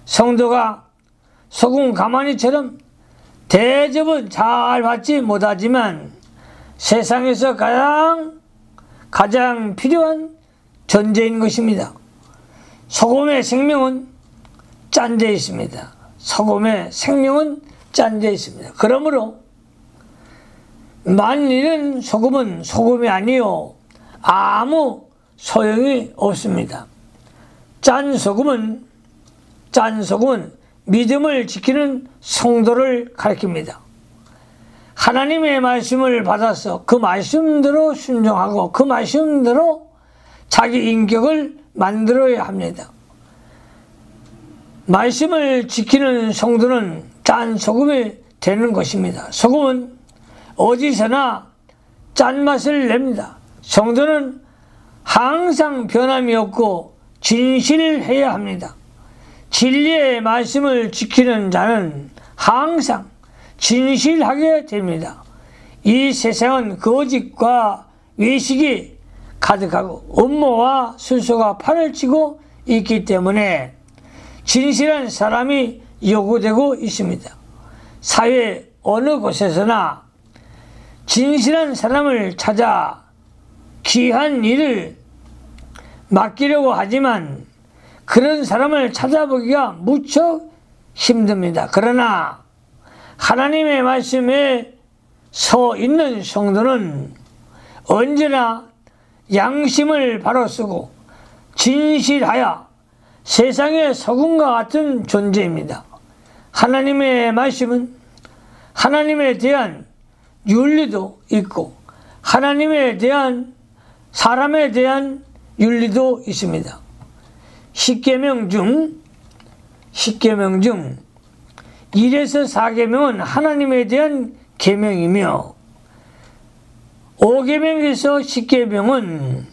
성도가 소금 가마니처럼 대접은 잘 받지 못하지만 세상에서 가장 필요한 존재인 것입니다. 소금의 생명은 짠 데 있습니다. 소금의 생명은 짠 데 있습니다. 그러므로 만일은 소금은 소금이 아니요 아무 소용이 없습니다. 짠 소금은 믿음을 지키는 성도를 가리킵니다. 하나님의 말씀을 받아서 그 말씀대로 순종하고 그 말씀대로 자기 인격을 만들어야 합니다. 말씀을 지키는 성도는 짠 소금이 되는 것입니다. 소금은 어디서나 짠맛을 냅니다. 성도는 항상 변함이 없고 진실해야 합니다. 진리의 말씀을 지키는 자는 항상 진실하게 됩니다. 이 세상은 거짓과 외식이 가득하고 음모와 술수가 판을 치고 있기 때문에 진실한 사람이 요구되고 있습니다. 사회 어느 곳에서나 진실한 사람을 찾아 귀한 일을 맡기려고 하지만 그런 사람을 찾아보기가 무척 힘듭니다. 그러나 하나님의 말씀에 서 있는 성도는 언제나 양심을 바로 쓰고 진실하여 세상의 소금과 같은 존재입니다. 하나님의 말씀은 하나님에 대한 윤리도 있고 하나님에 대한 사람에 대한 윤리도 있습니다. 10계명 중 1에서 4계명은 하나님에 대한 계명이며 5계명에서 10계명은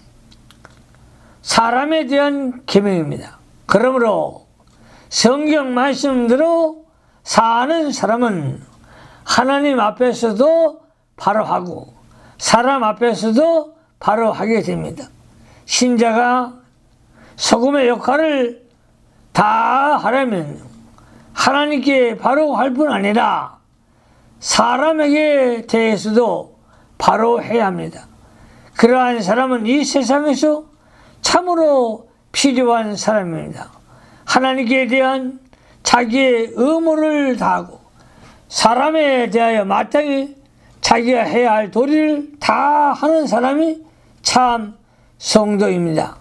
사람에 대한 계명입니다. 그러므로 성경 말씀대로 사는 사람은 하나님 앞에서도 바로 하고 사람 앞에서도 바로 하게 됩니다. 신자가 소금의 역할을 다 하려면 하나님께 바로 할 뿐 아니라 사람에게 대해서도 바로 해야 합니다. 그러한 사람은 이 세상에서 참으로 필요한 사람입니다. 하나님께 대한 자기의 의무를 다하고 사람에 대하여 마땅히 자기가 해야 할 도리를 다 하는 사람이 참 성도입니다.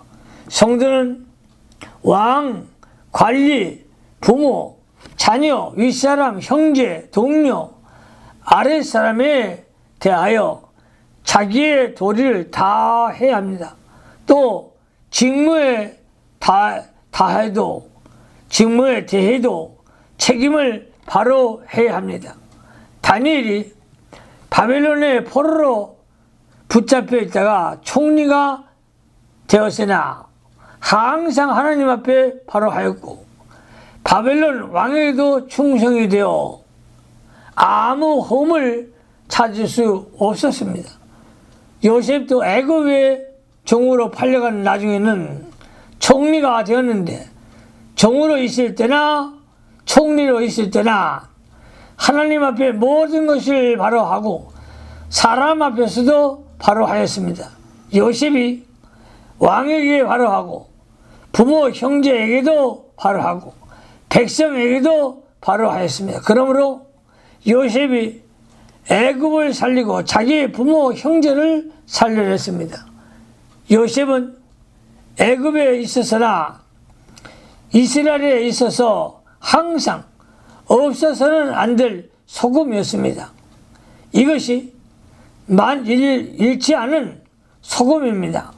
성도는 왕, 관리, 부모, 자녀, 윗사람, 형제, 동료, 아랫사람에 대하여 자기의 도리를 다 해야 합니다. 또 직무에 다해도 직무에 대해도 책임을 바로 해야 합니다. 다니엘이 바벨론의 포로로 붙잡혀 있다가 총리가 되었으나 항상 하나님 앞에 바로 하였고 바벨론 왕에게도 충성이 되어 아무 흠을 찾을 수 없었습니다. 요셉도 애굽의 종으로 팔려간 나중에는 총리가 되었는데 종으로 있을 때나 총리로 있을 때나 하나님 앞에 모든 것을 바로 하고 사람 앞에서도 바로 하였습니다. 요셉이 왕에게 바로 하고 부모 형제에게도 바로 하고 백성에게도 바로 하였습니다. 그러므로 요셉이 애굽을 살리고 자기의 부모 형제를 살려냈습니다. 요셉은 애굽에 있어서나 이스라엘에 있어서 항상 없어서는 안 될 소금이었습니다. 이것이 만일 잃지 않은 소금입니다.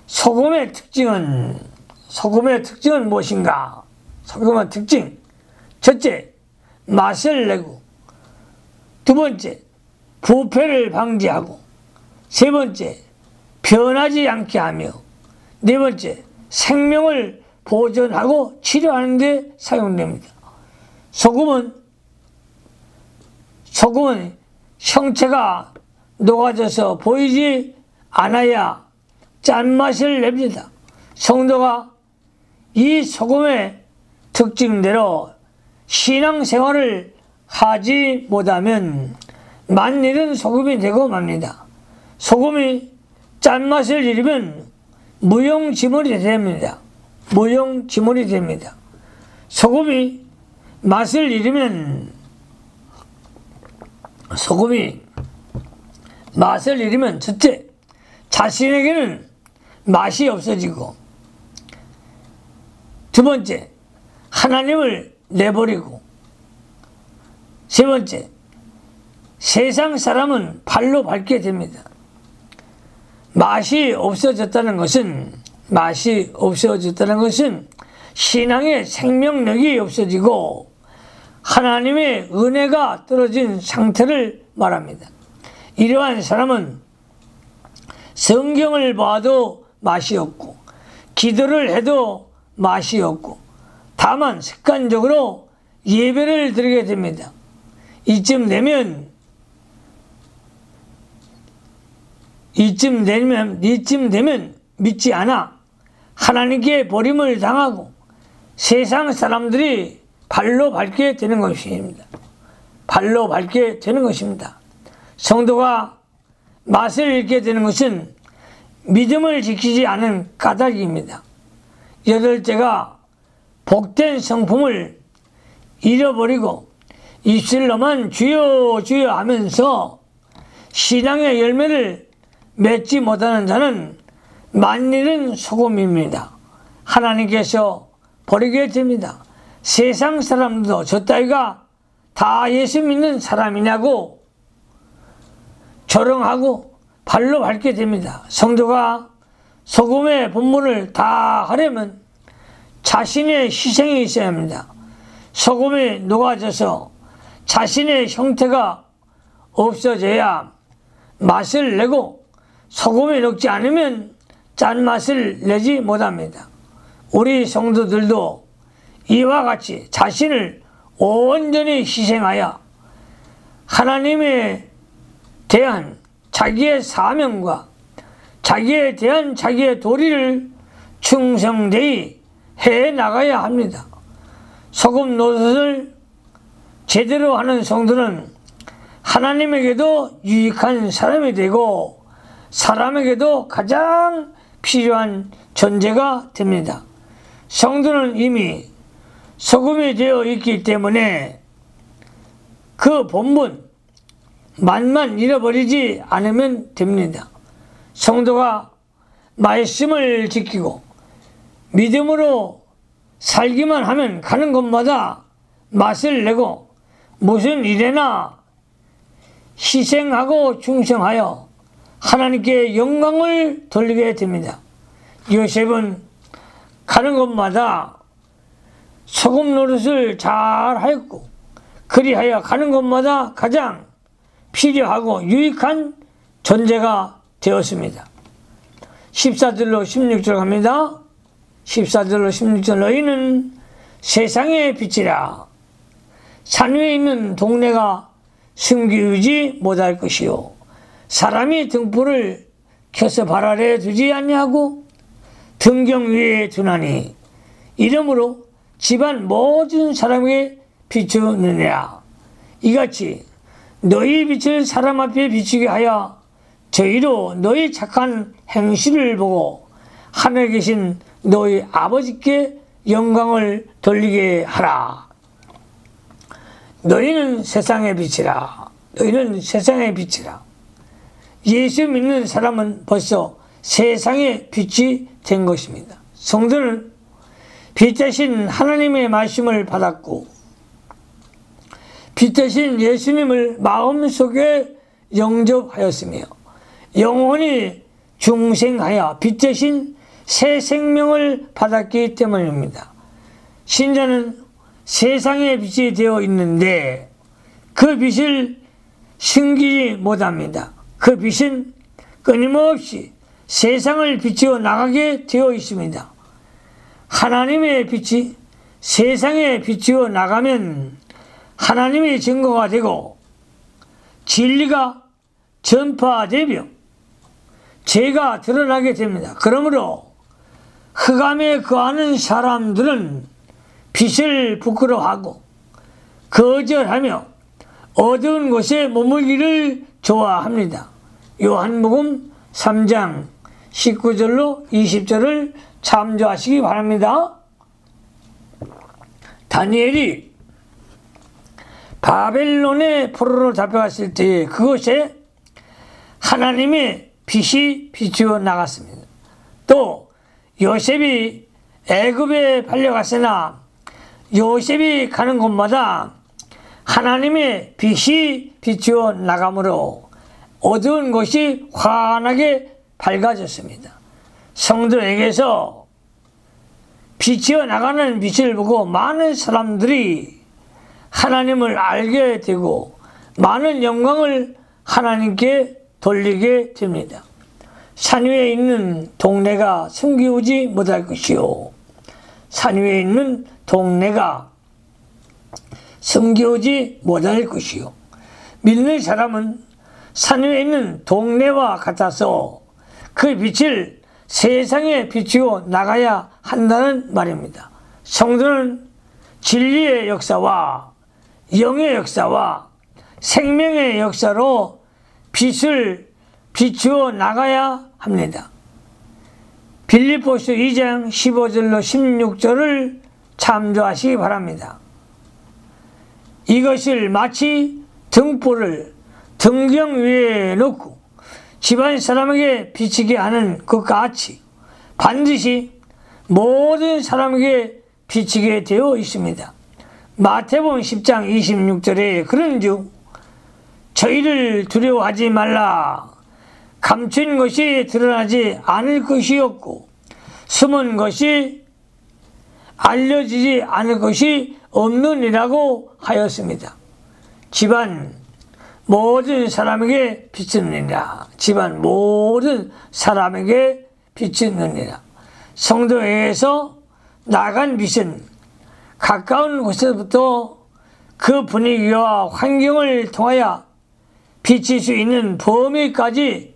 소금의 특징은 무엇인가? 소금의 특징. 첫째, 맛을 내고, 두 번째, 부패를 방지하고, 세 번째, 변하지 않게 하며, 네 번째, 생명을 보존하고 치료하는 데 사용됩니다. 소금은 형체가 녹아져서 보이지 않아야 짠맛을 냅니다. 성도가 이 소금의 특징대로 신앙생활을 하지 못하면 만일은 소금이 되고 맙니다. 소금이 짠맛을 잃으면 무용지물이 됩니다. 무용지물이 됩니다. 소금이 맛을 잃으면 첫째, 자신에게는 맛이 없어지고, 두 번째, 하나님을 내버리고, 세 번째, 세상 사람은 발로 밟게 됩니다. 맛이 없어졌다는 것은 신앙의 생명력이 없어지고 하나님의 은혜가 떨어진 상태를 말합니다. 이러한 사람은 성경을 봐도 맛이 없고 기도를 해도 맛이 없고 다만 습관적으로 예배를 드리게 됩니다. 이쯤 되면 믿지 않아 하나님께 버림을 당하고 세상 사람들이 발로 밟게 되는 것입니다. 발로 밟게 되는 것입니다. 성도가 맛을 잃게 되는 것은 믿음을 지키지 않은 까닭입니다. 여덟째가 복된 성품을 잃어버리고 입술로만 주여 주여 하면서 신앙의 열매를 맺지 못하는 자는 만일은 소금입니다. 하나님께서 버리게 됩니다. 세상 사람도 저 따위가 다 예수 믿는 사람이냐고 조롱하고 발로 밟게 됩니다. 성도가 소금의 본분을 다 하려면 자신의 희생이 있어야 합니다. 소금이 녹아져서 자신의 형태가 없어져야 맛을 내고, 소금이 녹지 않으면 짠맛을 내지 못합니다. 우리 성도들도 이와 같이 자신을 온전히 희생하여 하나님에 대한 자기의 사명과 자기에 대한 자기의 도리를 충성되이 해 나가야 합니다. 소금 노릇을 제대로 하는 성도는 하나님에게도 유익한 사람이 되고 사람에게도 가장 필요한 존재가 됩니다. 성도는 이미 소금이 되어 있기 때문에 그 본분, 맛만 잃어버리지 않으면 됩니다. 성도가 말씀을 지키고 믿음으로 살기만 하면 가는 곳마다 맛을 내고 무슨 일에나 희생하고 충성하여 하나님께 영광을 돌리게 됩니다. 요셉은 가는 곳마다 소금 노릇을 잘 하였고, 그리하여 가는 곳마다 가장 필요하고 유익한 존재가 되었습니다. 14절로 16절 갑니다. 14절로 16절. 너희는 세상의 빛이라. 산 위에 있는 동네가 숨기우지 못할 것이요, 사람이 등불을 켜서 발 아래에 두지 아니하고 등경 위에 두나니 이러므로 집안 모든 사람에게 비추느니라. 이같이 너희 빛을 사람 앞에 비추게 하여 저희로 너희 착한 행실을 보고 하늘에 계신 너희 아버지께 영광을 돌리게 하라. 너희는 세상의 빛이라. 너희는 세상의 빛이라. 예수 믿는 사람은 벌써 세상의 빛이 된 것입니다. 성도는 빛 대신 하나님의 말씀을 받았고 빛 대신 예수님을 마음속에 영접하였으며 영원히 중생하여 빛 대신 새 생명을 받았기 때문입니다. 신자는 세상의 빛이 되어 있는데 그 빛을 숨기지 못합니다. 그 빛은 끊임없이 세상을 비추어 나가게 되어 있습니다. 하나님의 빛이 세상에 비추어 나가면 하나님의 증거가 되고 진리가 전파되며 죄가 드러나게 됩니다. 그러므로 흑암에 거하는 사람들은 빛을 부끄러워하고 거절하며 어두운 곳에 머물기를 좋아합니다. 요한복음 3장 19절로 20절을 참조하시기 바랍니다. 다니엘이 바벨론의 포로로 잡혀갔을 때에 그곳에 하나님의 빛이 비추어 나갔습니다. 또 요셉이 애굽에 팔려갔으나 요셉이 가는 곳마다 하나님의 빛이 비추어 나가므로 어두운 곳이 환하게 밝아졌습니다. 성도에게서 비추어 나가는 빛을 보고 많은 사람들이 하나님을 알게 되고 많은 영광을 하나님께 돌리게 됩니다. 산 위에 있는 동네가 숨기우지 못할 것이요, 산 위에 있는 동네가 숨기우지 못할 것이요. 믿는 사람은 산 위에 있는 동네와 같아서 그 빛을 세상에 비추어 나가야 한다는 말입니다. 성도는 진리의 역사와 영의 역사와 생명의 역사로 빛을 비추어 나가야 합니다. 빌립보서 2장 15절로 16절을 참조하시기 바랍니다. 이것을 마치 등불을 등경 위에 놓고 집안 사람에게 비치게 하는 것 같이 반드시 모든 사람에게 비치게 되어 있습니다. 마태복음 10장 26절에 그런즉 저희를 두려워하지 말라. 감춘 것이 드러나지 않을 것이었고 숨은 것이 알려지지 않을 것이 없느니라고 하였습니다. 집안 모든 사람에게 비추느니라. 집안 모든 사람에게 비추느니라. 성도에게서 나간 빛은 가까운 곳에서부터 그 분위기와 환경을 통하여 비칠 수 있는 범위까지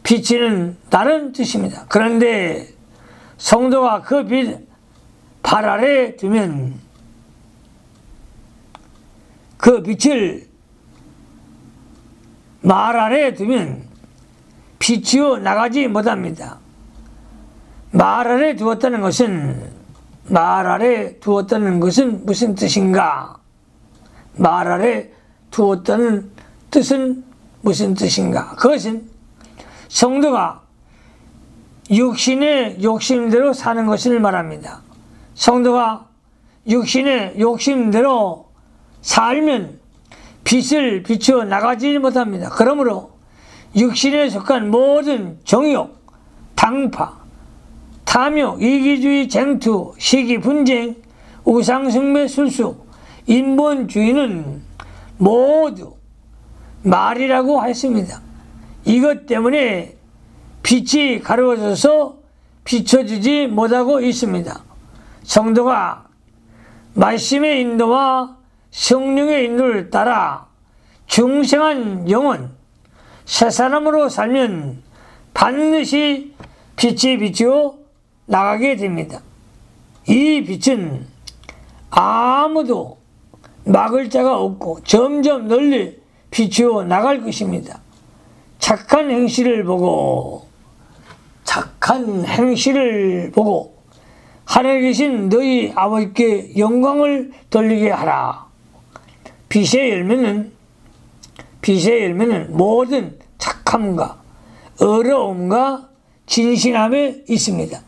비치는 다른 뜻입니다. 그런데 성도가 그 빛 발 아래 두면 그 빛을 말 아래 두면 비치어 나가지 못합니다. 말 아래 두었다는 것은 무슨 뜻인가? 말 아래 두었다는 뜻은 무슨 뜻인가? 그것은 성도가 육신의 욕심대로 사는 것을 말합니다. 성도가 육신의 욕심대로 살면 빛을 비추어 나가지 못합니다. 그러므로 육신에 속한 모든 정욕, 당파, 탐욕, 이기주의, 쟁투, 시기, 분쟁, 우상숭배, 술수, 인본주의는 모두 말이라고 했습니다. 이것 때문에 빛이 가려워져서 비춰지지 못하고 있습니다. 성도가 말씀의 인도와 성령의 인도를 따라 중생한 영혼, 새 사람으로 살면 반드시 빛이 비추어 나가게 됩니다. 이 빛은 아무도 막을 자가 없고 점점 널리 비추어 나갈 것입니다. 착한 행실을 보고 하늘에 계신 너희 아버지께 영광을 돌리게 하라. 빛의 열매는 모든 착함과 의로움과 진실함에 있습니다.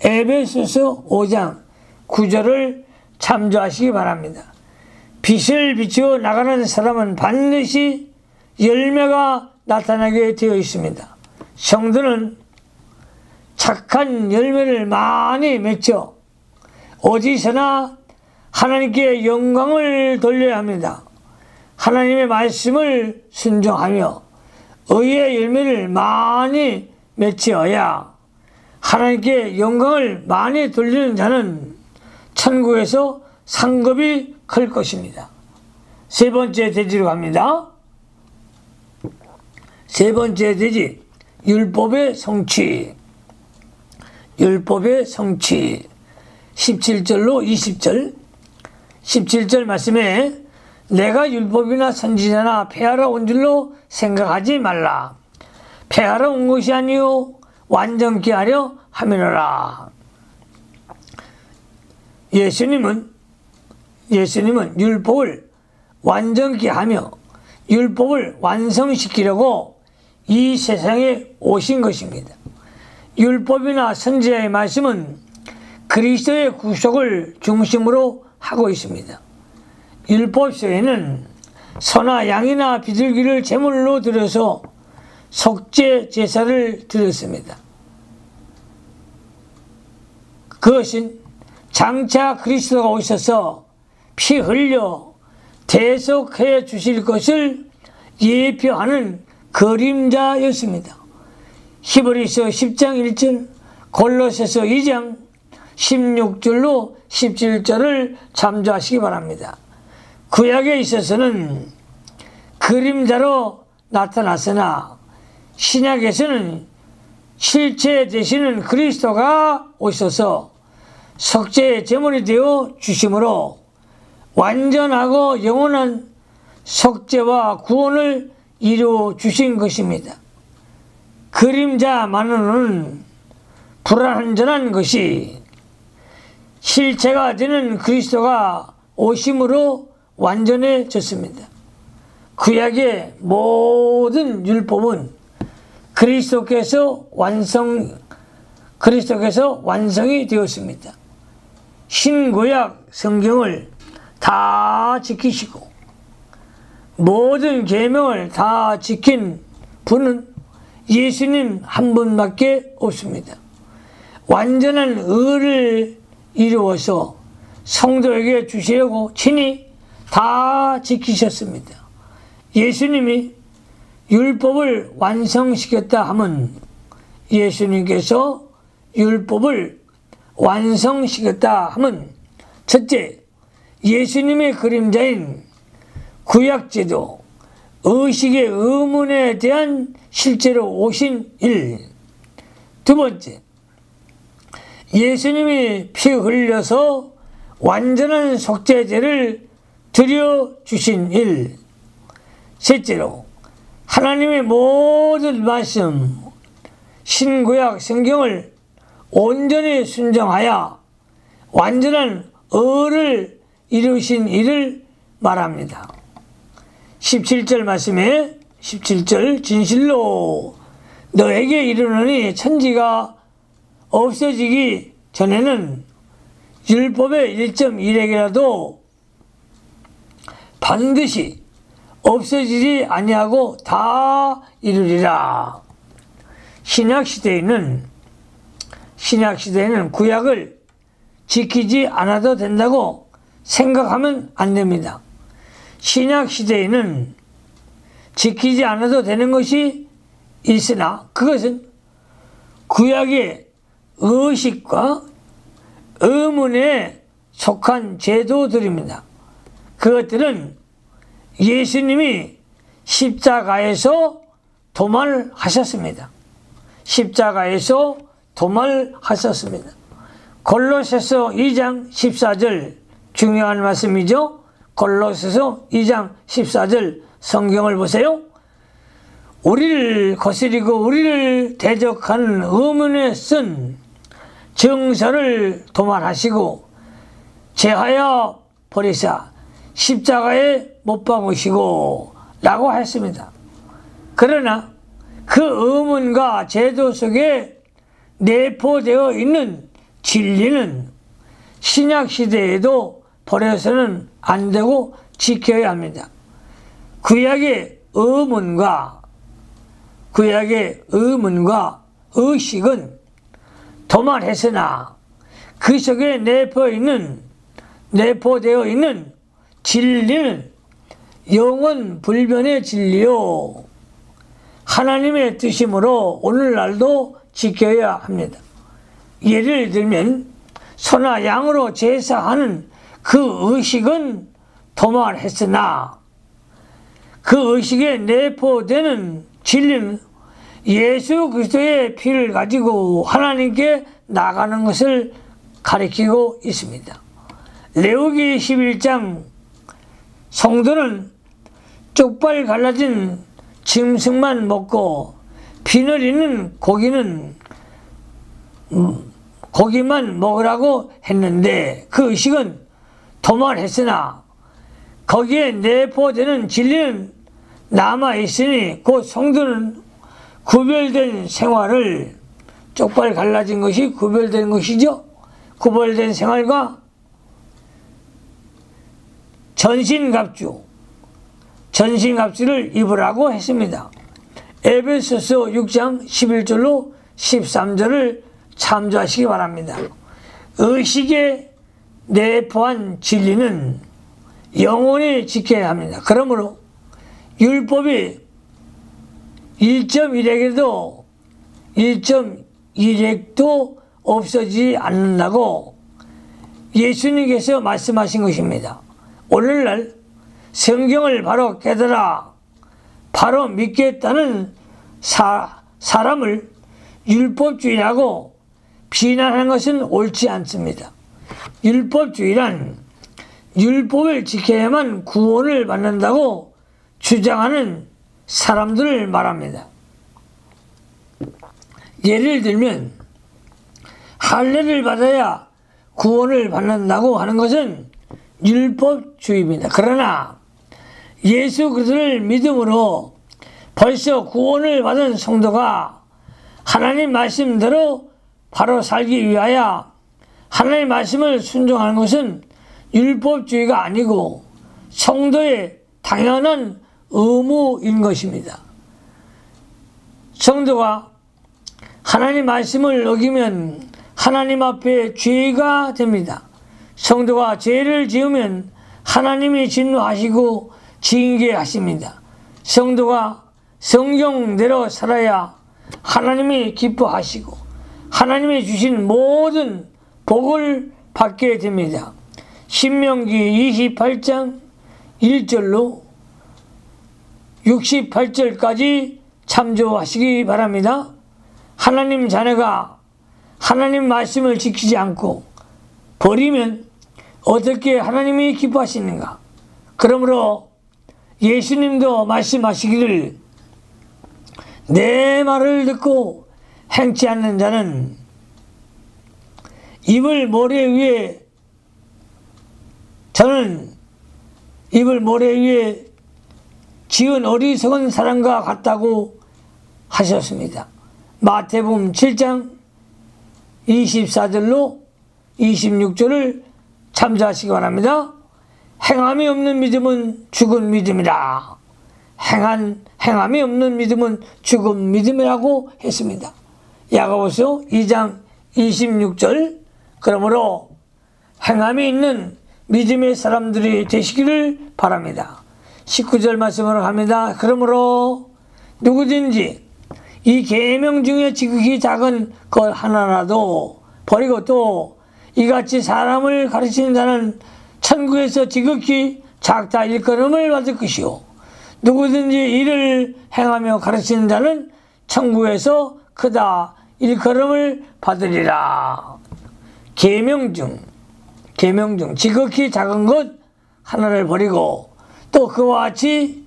에베소서 5장 9절을 참조하시기 바랍니다. 빛을 비추어 나가는 사람은 반드시 열매가 나타나게 되어 있습니다. 성도는 착한 열매를 많이 맺죠. 어디서나 하나님께 영광을 돌려야 합니다. 하나님의 말씀을 순종하며 의의 열매를 많이 맺어야 하나님께 영광을 많이 돌리는 자는 천국에서 상급이 클 것입니다. 세 번째 대지로 갑니다. 세 번째 대지, 율법의 성취. 17절로 20절. 17절 말씀에 내가 율법이나 선지자나 폐하러 온 줄로 생각하지 말라. 폐하러 온 것이 아니요 완전케 하려 함이로라. 예수님은 율법을 완전케 하며 율법을 완성시키려고 이 세상에 오신 것입니다. 율법이나 선지자의 말씀은 그리스도의 구속을 중심으로 하고 있습니다. 율법서에는 소나 양이나 비둘기를 제물로 드려서 속죄 제사를 드렸습니다. 그것은 장차 그리스도가 오셔서 피 흘려 대속해 주실 것을 예표하는 그림자였습니다. 히브리서 10장 1절, 골로새서 2장 16절로 17절을 참조하시기 바랍니다. 구약에 있어서는 그림자로 나타났으나 신약에서는 실체 되시는 그리스도가 오셔서 속죄의 제물이 되어 주심으로 완전하고 영원한 속죄와 구원을 이루어 주신 것입니다. 그림자만으로는 불완전한 것이 실체가 되는 그리스도가 오심으로 완전해졌습니다. 구약의 모든 율법은 그리스도께서 완성이 되었습니다. 신구약 성경을 다 지키시고 모든 계명을 다 지킨 분은 예수님 한 분밖에 없습니다. 완전한 의를 이루어서 성도에게 주시려고 친히 다 지키셨습니다. 예수님이 율법을 완성시켰다 하면 예수님께서 율법을 완성시켰다 하면 첫째, 예수님의 그림자인 구약제도, 의식의 의문에 대한 실제로 오신 일. 두 번째, 예수님이 피 흘려서 완전한 속죄제를 드려주신 일. 셋째로, 하나님의 모든 말씀, 신구약 성경을 온전히 순종하여 완전한 의를 이루신 일을 말합니다. 17절 말씀에 17절 진실로 너에게 이르노니 천지가 없어지기 전에는 율법의 1.1획이라도 반드시 없어지지 아니하고 다 이루리라. 신약시대에는 구약을 지키지 않아도 된다고 생각하면 안 됩니다. 신약시대에는 지키지 않아도 되는 것이 있으나 그것은 구약의 의식과 의문에 속한 제도들입니다. 그것들은 예수님이 십자가에서 도말하셨습니다. 십자가에서 도말하셨습니다. 골로새서 2장 14절 중요한 말씀이죠. 골로새서 2장 14절 성경을 보세요. 우리를 거스리고 우리를 대적하는 의문에 쓴 증서를 도말하시고 제하여 버리사 십자가에 못 박으시고 라고 했습니다. 그러나 그 의문과 제도 속에 내포되어 있는 진리는 신약시대에도 버려서는 안 되고 지켜야 합니다. 구약의 의문과 의식은 도말했으나 그 속에 내포되어 있는 진리는 영원 불변의 진리요 하나님의 뜻이므로 오늘날도 지켜야 합니다. 예를 들면 소나 양으로 제사하는 그 의식은 도말했으나 그 의식에 내포되는 진리는 예수 그리스도의 피를 가지고 하나님께 나가는 것을 가리키고 있습니다. 레위기 11장 성도는 쪽발 갈라진 짐승만 먹고 비늘 있는 고기만 먹으라고 했는데 그 의식은 도말했으나 거기에 내포되는 진리는 남아있으니 곧 성도는 구별된 생활을 쪽발 갈라진 것이 구별된 것이죠. 구별된 생활과 전신갑주를 입으라고 했습니다. 에베소서 6장 11절로 13절을 참조하시기 바랍니다. 의식에 내포한 진리는 영원히 지켜야 합니다. 그러므로 율법이 1.1획도 없어지지 않는다고 예수님께서 말씀하신 것입니다. 오늘날 성경을 바로 깨달아 바로 믿겠다는 사람을 율법주의라고 비난하는 것은 옳지 않습니다. 율법주의란 율법을 지켜야만 구원을 받는다고 주장하는 사람들을 말합니다. 예를 들면 할례를 받아야 구원을 받는다고 하는 것은 율법주의입니다. 그러나 예수 그리스도를 믿음으로 벌써 구원을 받은 성도가 하나님 말씀대로 바로 살기 위하여 하나님 말씀을 순종하는 것은 율법주의가 아니고 성도의 당연한 의무인 것입니다. 성도가 하나님 말씀을 어기면 하나님 앞에 죄가 됩니다. 성도가 죄를 지으면 하나님이 진노하시고 징계하십니다. 성도가 성경대로 살아야 하나님이 기뻐하시고 하나님이 주신 모든 복을 받게 됩니다. 신명기 28장 1절로 68절까지 참조하시기 바랍니다. 하나님 자녀가 하나님 말씀을 지키지 않고 버리면 어떻게 하나님이 기뻐하시는가? 그러므로 예수님도 말씀하시기를 내 말을 듣고 행치 않는 자는 이불 모래 위에 지은 어리석은 사람과 같다고 하셨습니다. 마태복음 7장 24절로 26절을 참조하시기 바랍니다. 행함이 없는 믿음은 죽은 믿음이라. 행함이 없는 믿음은 죽은 믿음이라고 했습니다. 야고보서 2장 26절. 그러므로 행함이 있는 믿음의 사람들이 되시기를 바랍니다. 19절 말씀으로 합니다. 그러므로 누구든지 이 계명 중에 지극히 작은 것 하나라도 버리고 또 이같이 사람을 가르치는 자는 천국에서 지극히 작다 일컬음을 받을 것이요 누구든지 이를 행하며 가르치는 자는 천국에서 크다 일컬음을 받으리라. 계명 중 지극히 작은 것 하나를 버리고 또 그와 같이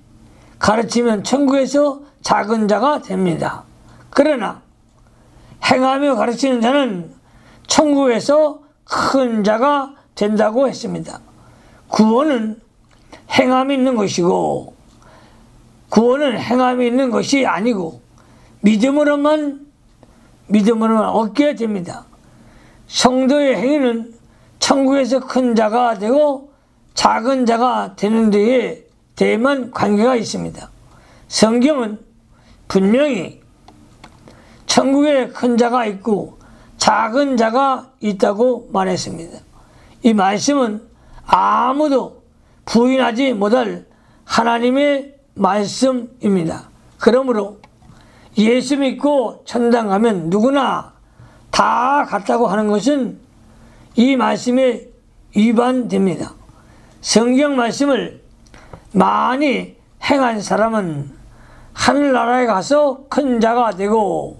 가르치면 천국에서 작은 자가 됩니다. 그러나 행하며 가르치는 자는 천국에서 큰 자가 된다고 했습니다. 구원은 행함이 있는 것이고 구원은 행함이 있는 것이 아니고 믿음으로만 얻게 됩니다. 성도의 행위는 천국에서 큰 자가 되고 작은 자가 되는 데에 대만 관계가 있습니다. 성경은 분명히 천국에 큰 자가 있고 작은 자가 있다고 말했습니다. 이 말씀은 아무도 부인하지 못할 하나님의 말씀입니다. 그러므로 예수 믿고 천당 가면 누구나 다 같다고 하는 것은 이 말씀에 위반됩니다. 성경 말씀을 많이 행한 사람은 하늘나라에 가서 큰 자가 되고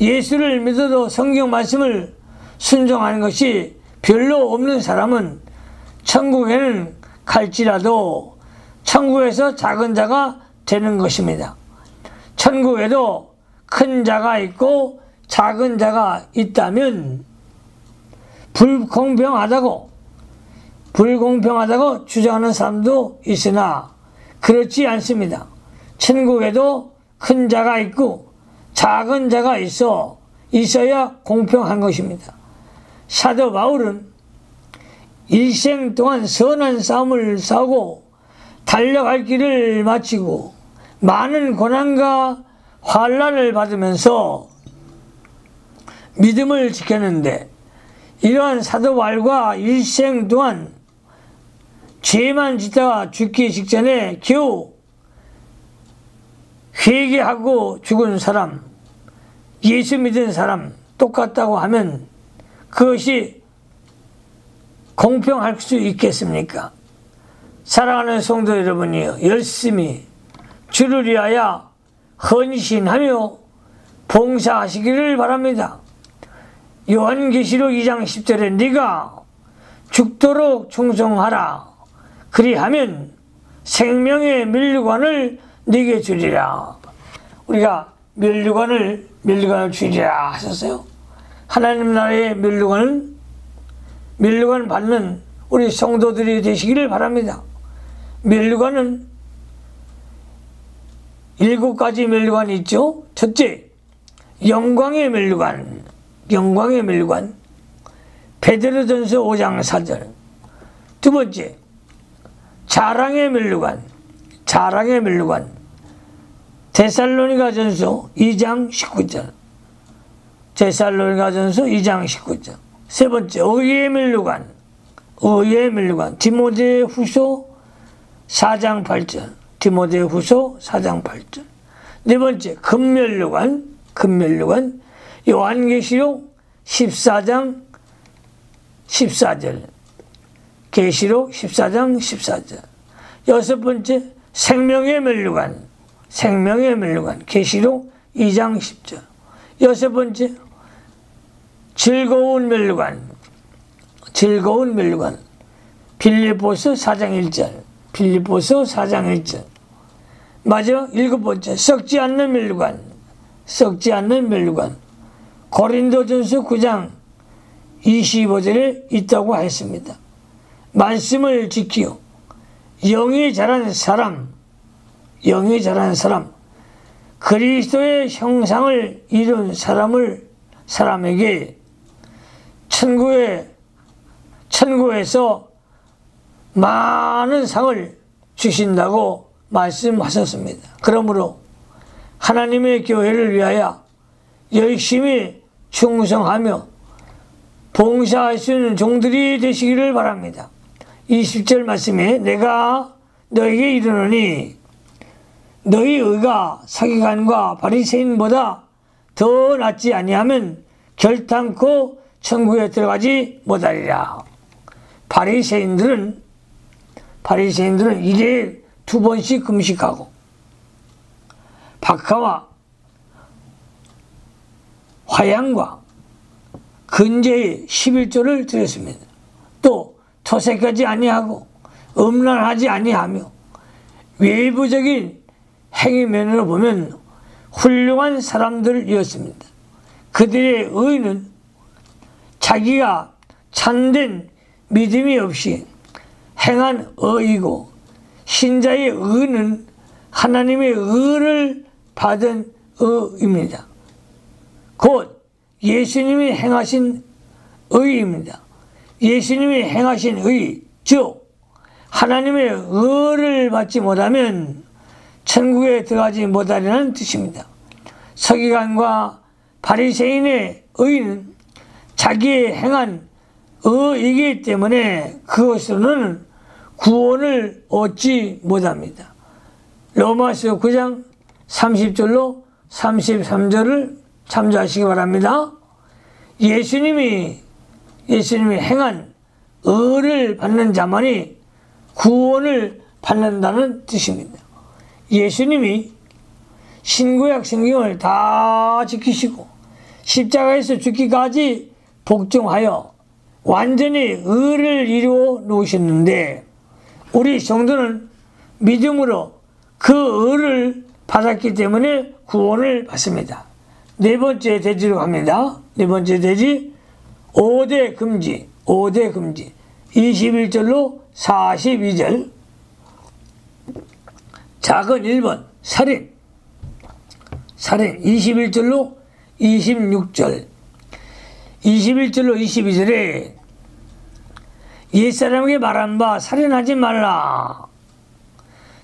예수를 믿어도 성경 말씀을 순종하는 것이 별로 없는 사람은 천국에는 갈지라도 천국에서 작은 자가 되는 것입니다. 천국에도 큰 자가 있고 작은 자가 있다면 불공평하다고 주장하는 사람도 있으나 그렇지 않습니다. 천국에도 큰 자가 있고 작은 자가 있어야 공평한 것입니다. 사도 바울은 일생 동안 선한 싸움을 싸우고 달려갈 길을 마치고 많은 고난과 환난을 받으면서 믿음을 지켰는데 이러한 사도 바울과 일생 동안 죄만 짓다가 죽기 직전에 겨우 회개하고 죽은 사람, 예수 믿은 사람 똑같다고 하면 그것이 공평할 수 있겠습니까? 사랑하는 성도 여러분이요, 열심히 주를 위하여 헌신하며 봉사하시기를 바랍니다. 요한계시록 2장 10절에 네가 죽도록 충성하라. 그리하면 생명의 면류관을 네게 주리라. 우리가 면류관을 주리라 하셨어요. 하나님 나라의 면류관 받는 우리 성도들이 되시기를 바랍니다. 면류관은 7가지 면류관이 있죠. 첫째, 영광의 면류관. 베드로전서 5장 4절. 두 번째, 자랑의 멸류관. 자랑의 멸류관. 데살로니가전서 2장 19절. 데살로니가전서 2장 19절. 세 번째, 의의 멸류관. 의의 멸류관. 디모데후서 4장 8절. 디모데후서 4장 8절. 네 번째, 금멸류관. 금멸류관. 요한계시록 14장 14절. 계시록 14장 14절. 여섯 번째, 생명의 멸류관. 생명의 멸류관. 계시록 2장 10절. 여섯 번째, 즐거운 멸류관. 즐거운 멸류관. 빌립보서 4장 1절. 빌립보서 4장 1절. 마지막 일곱 번째, 썩지 않는 멸류관. 썩지 않는 멸류관. 고린도전서 9장 25절에 있다고 했습니다. 말씀을 지키어 영이 자란 사람, 영이 자란 사람, 그리스도의 형상을 이룬 사람에게 천국에서 많은 상을 주신다고 말씀하셨습니다. 그러므로 하나님의 교회를 위하여 열심히 충성하며 봉사할 수 있는 종들이 되시기를 바랍니다. 20절 말씀에 내가 너에게 이르노니 너희 의가 서기관과 바리새인보다 더 낫지 아니하면 결탄코 천국에 들어가지 못하리라. 바리새인들은 일에 2번씩 금식하고 박하와 화양과 근제의 11조를 드렸습니다. 또 토색하지 아니하고 음란하지 아니하며 외부적인 행위면으로 보면 훌륭한 사람들이었습니다. 그들의 의는 자기가 참된 믿음이 없이 행한 의이고 신자의 의는 하나님의 의를 받은 의입니다. 곧 예수님이 행하신 의입니다. 예수님이 행하신 의, 즉 하나님의 의를 받지 못하면 천국에 들어가지 못하리라는 뜻입니다. 서기관과 바리새인의 의는 자기의 행한 의이기 때문에 그것으로는 구원을 얻지 못합니다. 로마서 9장 30절로 33절을 참조하시기 바랍니다. 예수님이 행한 의를 받는 자만이 구원을 받는다는 뜻입니다. 예수님이 신구약 성경을 다 지키시고 십자가에서 죽기까지 복종하여 완전히 의를 이루어 놓으셨는데 우리 성도는 믿음으로 그 의를 받았기 때문에 구원을 받습니다. 네 번째 대지로 갑니다. 네 번째 대지 5대 금지 21절로 42절. 작은 1번 살인 21절로 26절. 21절로 22절에 옛사람에게 말한 바 살인하지 말라.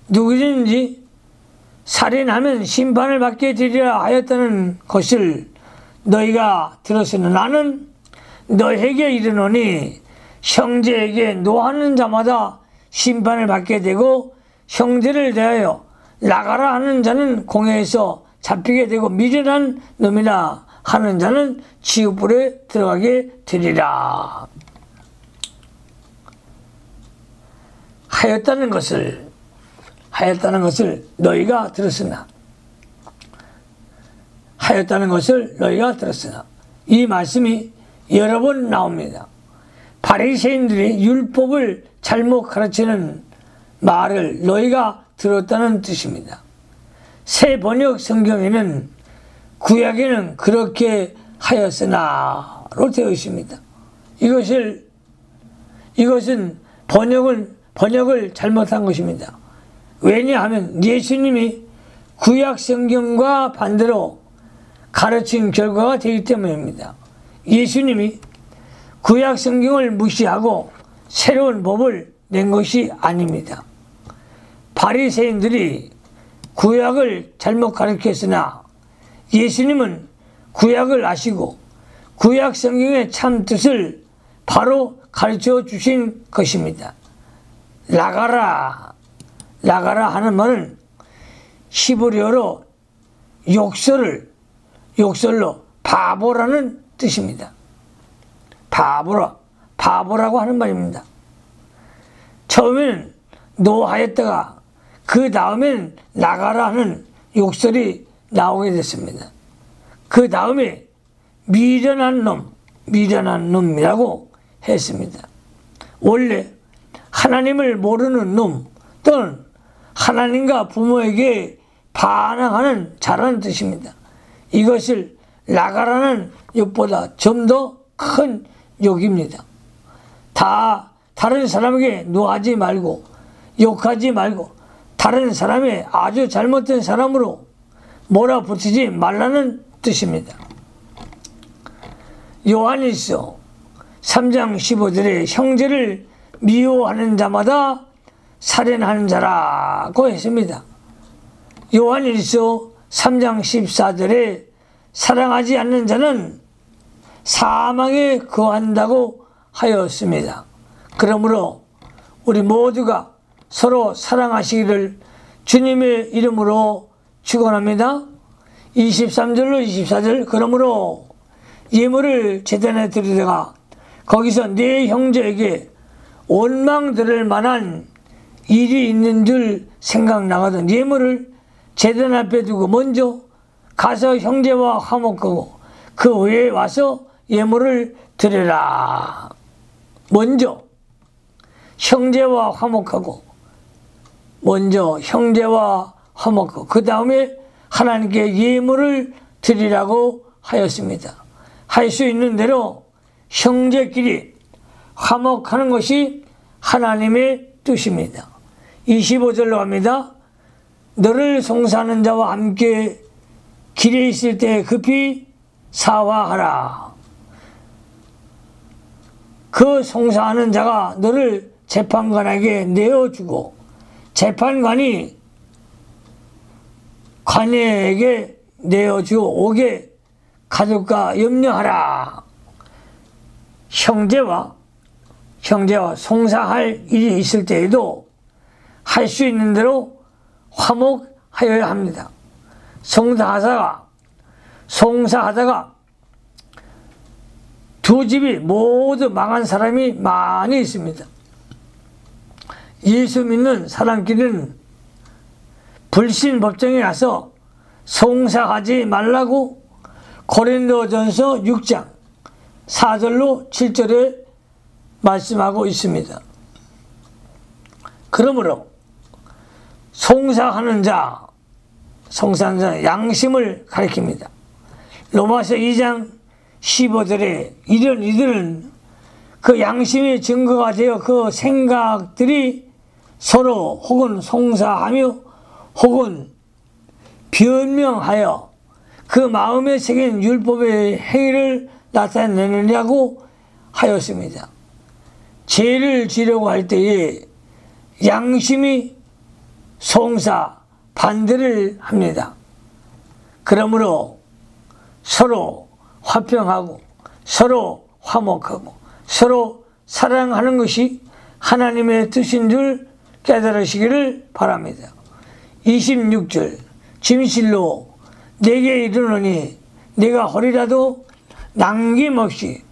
누구든지 살인하면 심판을 받게 되리라 하였다는 것을 너희가 들었으나 나는 너에게 이르노니 형제에게 노하는 자마다 심판을 받게 되고 형제를 대하여 나가라 하는 자는 공회에서 잡히게 되고 미련한 놈이나 하는 자는 지옥불에 들어가게 되리라. 하였다는 것을 너희가 들었으나 이 말씀이 여러 번 나옵니다. 바리새인들이 율법을 잘못 가르치는 말을 너희가 들었다는 뜻입니다. 새 번역 성경에는 구약에는 그렇게 하였으나로 되어 있습니다. 이것은 번역을 잘못한 것입니다. 왜냐하면 예수님이 구약 성경과 반대로 가르친 결과가 되기 때문입니다. 예수님이 구약 성경을 무시하고 새로운 법을 낸 것이 아닙니다. 바리새인들이 구약을 잘못 가르쳤으나 예수님은 구약을 아시고 구약 성경의 참 뜻을 바로 가르쳐 주신 것입니다. 나가라 하는 말은 히브리어로 욕설로 바보라는 뜻입니다. 바보라고 하는 말입니다. 처음에는 노하였다가 그 다음엔 나가라 하는 욕설이 나오게 됐습니다. 그 다음에 미련한 놈이라고 했습니다. 원래 하나님을 모르는 놈 또는 하나님과 부모에게 반항하는 자라는 뜻입니다. 이것을 나가라는 욕보다 좀 더 큰 욕입니다. 다른 사람에게 노하지 말고 욕하지 말고 다른 사람의 아주 잘못된 사람으로 몰아붙이지 말라는 뜻입니다. 요한일서 3장 15절에 형제를 미워하는 자마다 살인하는 자라고 했습니다. 요한일서 3장 14절에 사랑하지 않는 자는 사망에 거한다고 하였습니다. 그러므로 우리 모두가 서로 사랑하시기를 주님의 이름으로 축원합니다. 23절로 24절 그러므로 예물을 제단에 드리다가 거기서 네 형제에게 원망 들을 만한 일이 있는 줄 생각나거든 예물을 제단 앞에 두고 먼저 가서 형제와 화목하고 그 후에 와서 예물을 드리라. 먼저 형제와 화목하고 그 다음에 하나님께 예물을 드리라고 하였습니다. 할 수 있는 대로 형제끼리 화목하는 것이 하나님의 뜻입니다. 25절로 갑니다. 너를 송사하는 자와 함께 길에 있을 때 급히 사화하라. 그 송사하는 자가 너를 재판관에게 내어주고 재판관이 관에게 내어주고 오게 가족과 염려하라. 형제와 송사할 일이 있을 때에도 할 수 있는 대로 화목하여야 합니다. 송사하다가 두 집이 모두 망한 사람이 많이 있습니다. 예수 믿는 사람끼리는 불신법정에 가서 송사하지 말라고 고린도전서 6장 4절로 7절에 말씀하고 있습니다. 그러므로 송사하는 자 양심을 가리킵니다. 로마서 2장 15절에 이런 이들은 그 양심의 증거가 되어 그 생각들이 서로 혹은 송사하며 혹은 변명하여 그 마음에 새긴 율법의 행위를 나타내느냐고 하였습니다. 죄를 지려고 할 때에 양심이 송사 반대를 합니다. 그러므로 서로 화평하고 서로 화목하고 서로 사랑하는 것이 하나님의 뜻인 줄 깨달으시기를 바랍니다. 26절 진실로 내게 이르노니 내가 허리라도 남김없이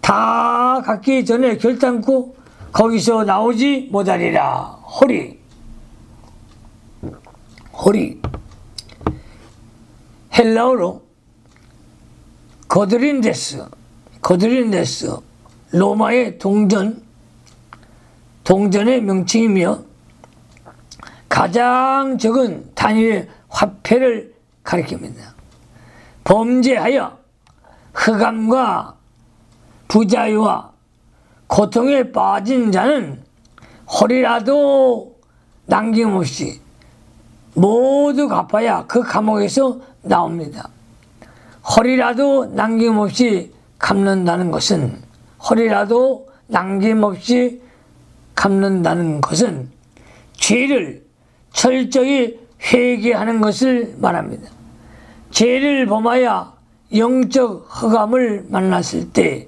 다 갖기 전에 결단코 거기서 나오지 못하리라. 허리 헬라어로 거드린데스 로마의 동전의 명칭이며 가장 적은 단위의 화폐를 가리킵니다. 범죄하여 흑암과 부자유와 고통에 빠진 자는 허리라도 남김없이 모두 갚아야 그 감옥에서 나옵니다. 허리라도 남김없이 갚는다는 것은 허리라도 남김없이 갚는다는 것은 죄를 철저히 회개하는 것을 말합니다. 죄를 범하여 영적 흑암을 만났을 때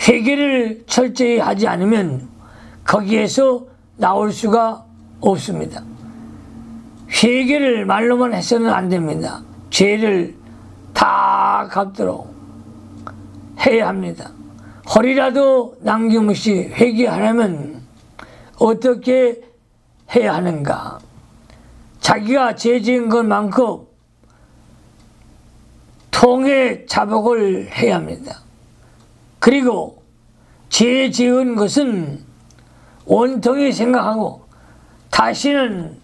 회개를 철저히 하지 않으면 거기에서 나올 수가 없습니다. 회개를 말로만 해서는 안 됩니다. 죄를 다 갚도록 해야 합니다. 허리라도 남김없이 회개하려면 어떻게 해야 하는가? 자기가 죄 지은 것만큼 통해 자복을 해야 합니다. 그리고 죄 지은 것은 온통히 생각하고 다시는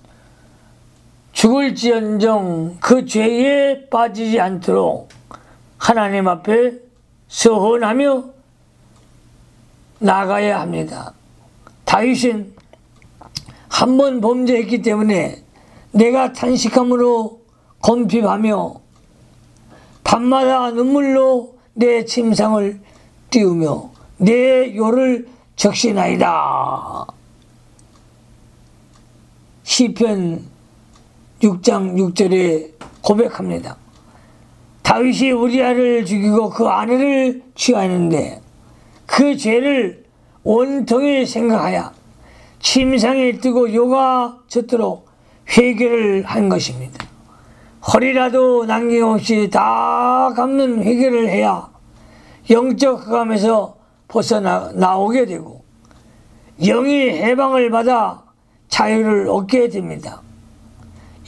죽을지언정 그 죄에 빠지지 않도록 하나님 앞에 서원하며 나가야 합니다. 다윗은 한 번 범죄했기 때문에 내가 탄식함으로 곤핍하며 밤마다 눈물로 내 침상을 띄우며 내 요를 적시나이다. 시편 6장 6절에 고백합니다. 다윗이 우리아를 죽이고 그 아내를 취하였는데 그 죄를 온통히 생각하여 침상에 뜨고 요가 젖도록 회개를 한 것입니다. 허리라도 남김없이 다 갚는 회개를 해야 영적 흑암에서 벗어나오게 되고 영이 해방을 받아 자유를 얻게 됩니다.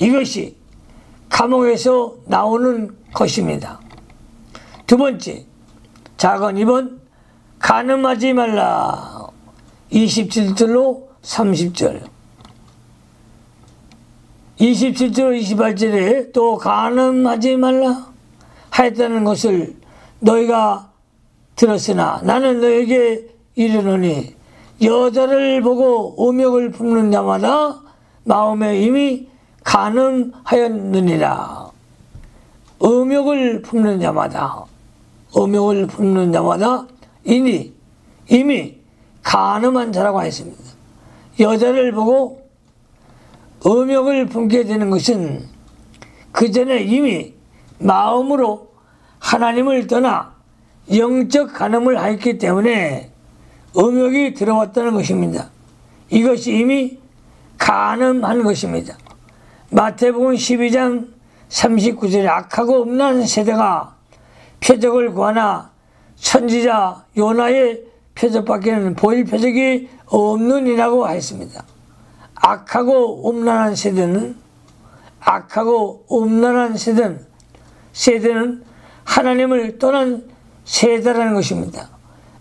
이것이 감옥에서 나오는 것입니다. 두 번째, 작은 2번, 간음하지 말라. 27절로 30절. 27절 28절에 또 간음하지 말라 하였다는 것을 너희가 들었으나 나는 너에게 이르노니 여자를 보고 음욕을 품는 자마다 마음에 이미 간음하였느니라. 음욕을 품는 자마다 이미 간음한 자라고 했습니다. 여자를 보고 음욕을 품게 되는 것은 그 전에 이미 마음으로 하나님을 떠나 영적 간음을 하였기 때문에 음욕이 들어왔다는 것입니다. 이것이 이미 간음한 것입니다. 마태복음 12장 39절에 악하고 음란한 세대가 표적을 구하나 선지자 요나의 표적밖에는 보일 표적이 없느니라고 했습니다. 악하고 음란한 세대는 하나님을 떠난 세대라는 것입니다.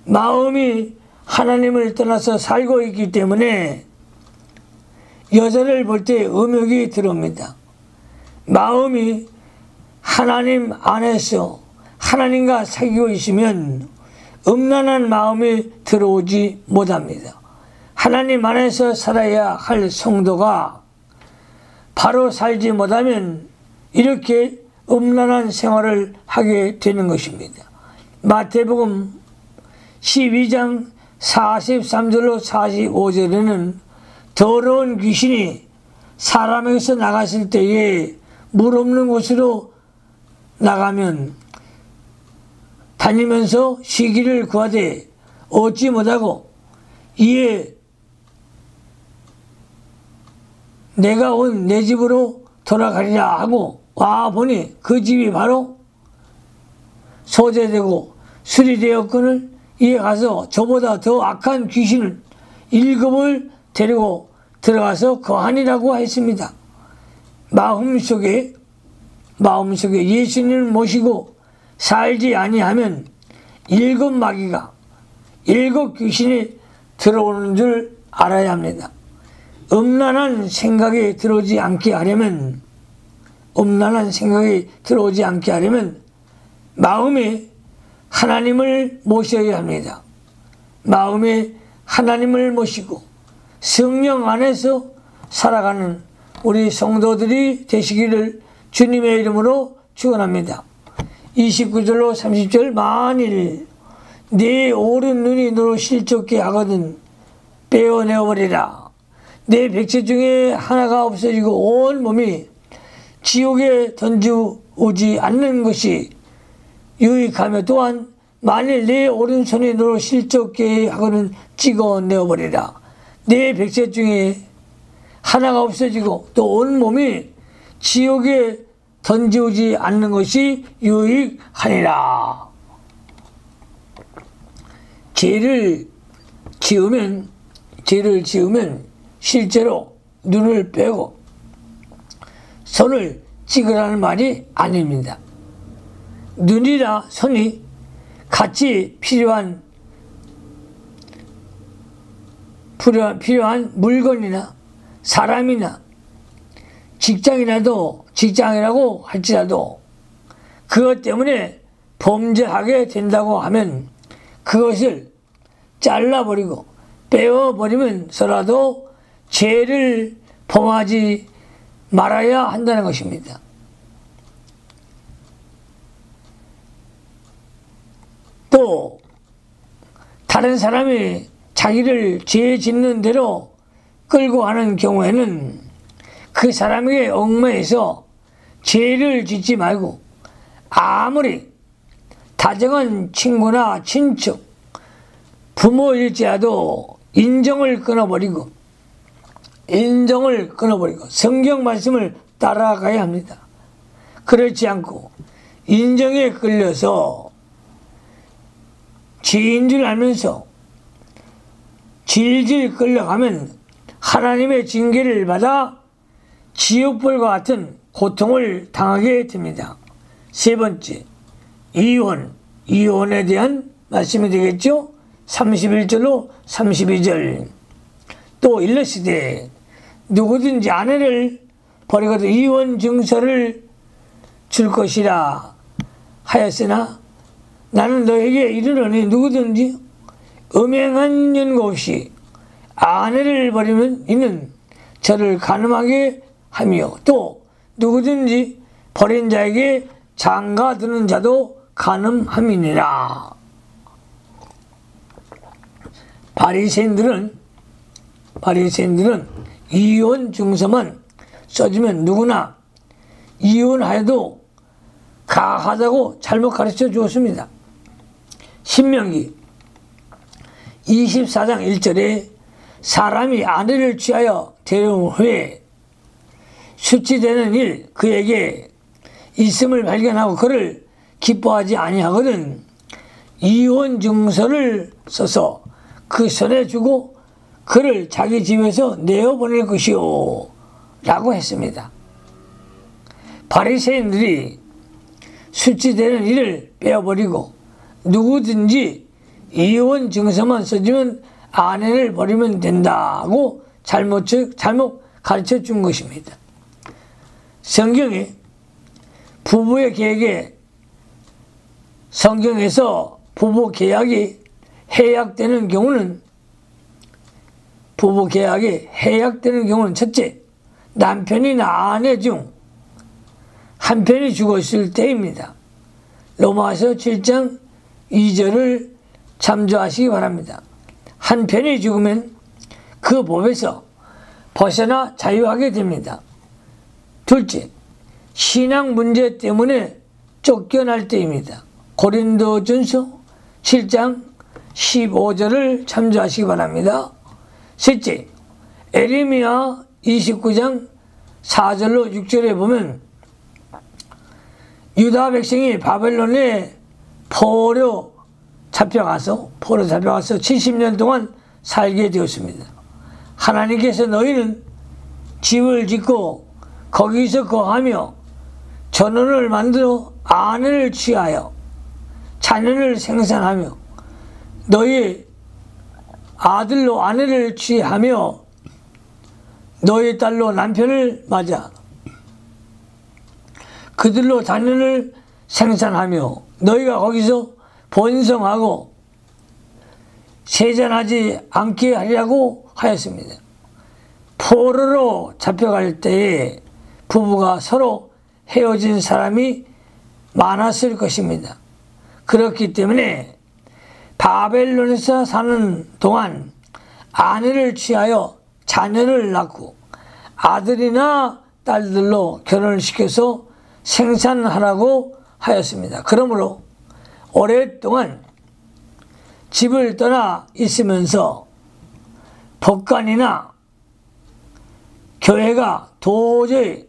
마음이 하나님을 떠나서 살고 있기 때문에 여자를 볼 때 음욕이 들어옵니다. 마음이 하나님 안에서 하나님과 사귀고 있으면 음란한 마음이 들어오지 못합니다. 하나님 안에서 살아야 할 성도가 바로 살지 못하면 이렇게 음란한 생활을 하게 되는 것입니다. 마태복음 12장 43절로 45절에는 더러운 귀신이 사람에게서 나갔을 때에 물 없는 곳으로 나가면 다니면서 쉬기를 구하되 얻지 못하고 이에 내가 온 내 집으로 돌아가리라 하고 와 보니 그 집이 바로 소재되고 수리되었거늘 이에 가서 저보다 더 악한 귀신을 7을 데리고 들어가서 거하니라고 했습니다. 마음속에 예수님을 모시고 살지 아니하면 7 마귀가 7 귀신이 들어오는 줄 알아야 합니다. 음란한 생각이 들어오지 않게 하려면 마음에 하나님을 모셔야 합니다. 마음에 하나님을 모시고 성령 안에서 살아가는 우리 성도들이 되시기를 주님의 이름으로 축원합니다. 29절로 30절 만일 네 오른 눈이 너로 실족게 하거든 빼어내어버리라. 내 백체 중에 하나가 없어지고 온 몸이 지옥에 던져오지 않는 것이 유익하며, 또한 만일 내 오른손이 너로 실족게 하거든 찍어내어버리라. 내 백체 중에 하나가 없어지고 또 온 몸이 지옥에 던져오지 않는 것이 유익하니라. 죄를 지으면 실제로 눈을 빼고 손을 찍으라는 말이 아닙니다. 눈이나 손이 같이 필요한 물건이나 사람이나 직장이라고 할지라도 그것 때문에 범죄하게 된다고 하면 그것을 잘라버리고 빼어버리면서라도 죄를 범하지 말아야 한다는 것입니다. 또 다른 사람이 자기를 죄 짓는 대로 끌고 가는 경우에는 그 사람에게 얽매여서 죄를 짓지 말고 아무리 다정한 친구나 친척, 부모일지라도 인정을 끊어버리고 성경 말씀을 따라가야 합니다. 그렇지 않고 인정에 끌려서 죄인 줄 알면서 질질 끌려가면 하나님의 징계를 받아 지옥불과 같은 고통을 당하게 됩니다. 세 번째, 이혼에 대한 말씀이 되겠죠. 31절로 32절. 또 일러시되 누구든지 아내를 버리고도 이혼 증서를 줄 것이라 하였으나 나는 너에게 이르노니 누구든지 음행한 연고 없이 아내를 버리면 이는 저를 간음하게 하며 또 누구든지 버린 자에게 장가드는 자도 간음함이니라. 바리새인들은 이혼 증서만 써주면 누구나 이혼하여도 가하다고 잘못 가르쳐 주었습니다. 신명기 24장 1절에 사람이 아내를 취하여 데려온 후에 수치되는 일 그에게 있음을 발견하고 그를 기뻐하지 아니하거든 이혼 증서를 써서 그 손에 주고 그를 자기 집에서 내어보낼 것이요 라고 했습니다. 바리새인들이 수치되는 일을 빼어버리고 누구든지 이혼 증서만 써주면 아내를 버리면 된다고 잘못 가르쳐 준 것입니다. 성경에 부부의 계획에 성경에서 부부 계약이 해약되는 경우는 첫째, 남편이나 아내 중 한 편이 죽었을 때입니다. 로마서 7장 2절을 참조하시기 바랍니다. 한 편이 죽으면 그 법에서 벗어나 자유하게 됩니다. 둘째, 신앙 문제 때문에 쫓겨날 때입니다. 고린도전서 7장 15절을 참조하시기 바랍니다. 셋째, 에레미야 29장 4절로 6절에 보면 유다 백성이 바벨론에 포로 잡혀가서 70년 동안 살게 되었습니다. 하나님께서 너희는 집을 짓고 거기서 거하며 전원을 만들어 아내를 취하여 자녀를 생산하며 너희 아들로 아내를 취하며 너희 딸로 남편을 맞아 그들로 자녀를 생산하며 너희가 거기서 번성하고 세잔하지 않게 하려고 하였습니다. 포로로 잡혀갈 때에 부부가 서로 헤어진 사람이 많았을 것입니다. 그렇기 때문에 바벨론에서 사는 동안 아내를 취하여 자녀를 낳고 아들이나 딸들로 결혼을 시켜서 생산하라고 하였습니다. 그러므로 오랫동안 집을 떠나 있으면서 법관이나 교회가 도저히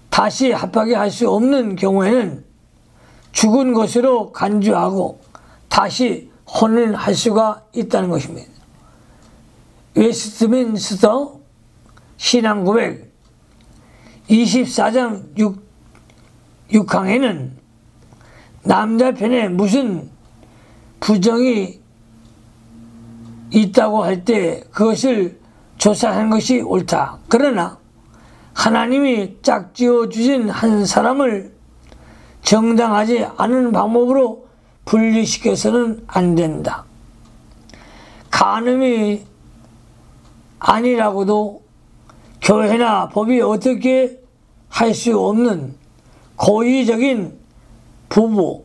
다시 합하게 할 수 없는 경우에는 죽은 것으로 간주하고 다시 혼인할 수가 있다는 것입니다. 웨스트민스터 신앙고백 24장 6항에는 남자 편에 무슨 부정이 있다고 할 때 그것을 조사하는 것이 옳다. 그러나 하나님이 짝지어 주신 한 사람을 정당하지 않은 방법으로 분리시켜서는 안 된다. 간음이 아니라고도 교회나 법이 어떻게 할 수 없는 고의적인 부부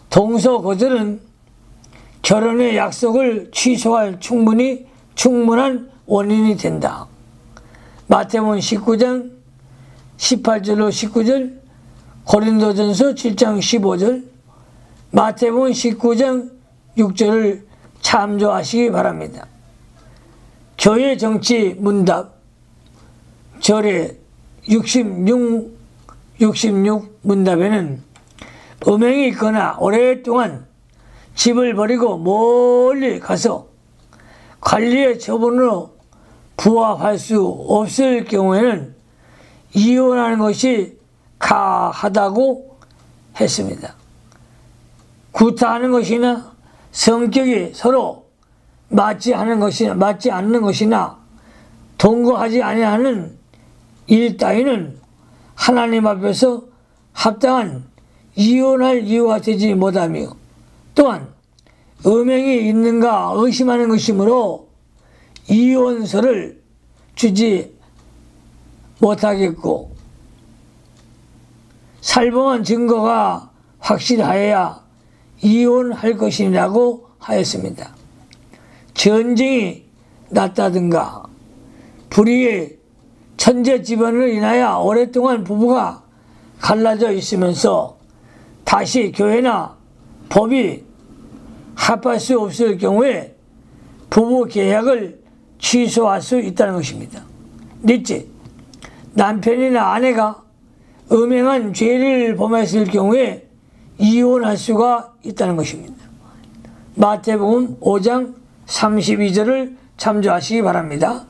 동서 거절은 결혼의 약속을 취소할 충분한 원인이 된다. 마태복음 19장 18절로 19절, 고린도전서 7장 15절, 마태복음 19장 6절을 참조하시기 바랍니다. 교회 정치 문답 절의 66 문답에는 음행이 있거나 오랫동안 집을 버리고 멀리 가서 관리의 처분으로 부합할 수 없을 경우에는 이혼하는 것이 가하다고 했습니다. 구타하는 것이나 성격이 서로 맞지 않는 것이나 동거하지 아니하는 일 따위는 하나님 앞에서 합당한 이혼할 이유가 되지 못하며 또한 음행이 있는가 의심하는 것이므로 이혼서를 주지 못하겠고 살범한 증거가 확실하여야 이혼할 것이라고 하였습니다. 전쟁이 났다든가 불의의 천재 집안으로 인하여 오랫동안 부부가 갈라져 있으면서 다시 교회나 법이 합할 수 없을 경우에 부부 계약을 취소할 수 있다는 것입니다. 넷째, 남편이나 아내가 음행한 죄를 범했을 경우에 이혼할 수가 있다는 것입니다. 마태복음 5장 32절을 참조하시기 바랍니다.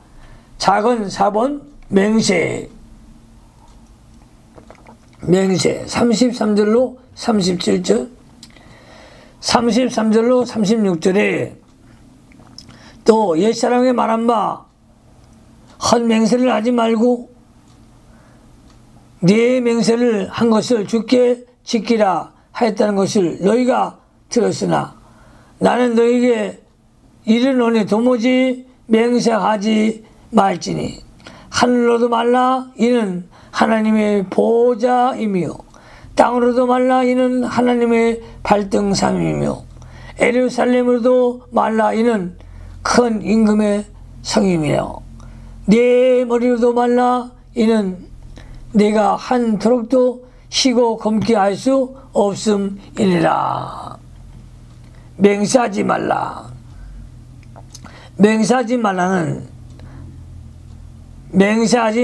작은 4번 맹세 33절로 37절 33절로 36절에 또 옛사람에게 말한 바 헛맹세를 하지 말고 네 맹세를 한 것을 주께 지키라 하였다는 것을 너희가 들었으나 나는 너희에게 이르노니 도무지 맹세하지 말지니 하늘로도 말라 이는 하나님의 보좌이며 땅으로도 말라 이는 하나님의 발등상이며 예루살렘으로도 말라 이는 큰 임금의 성임이며 네 머리로도 말라 이는 내가 한토록도 쉬고 검게 할 수 없음이니라. 맹세하지 말라. 맹세하지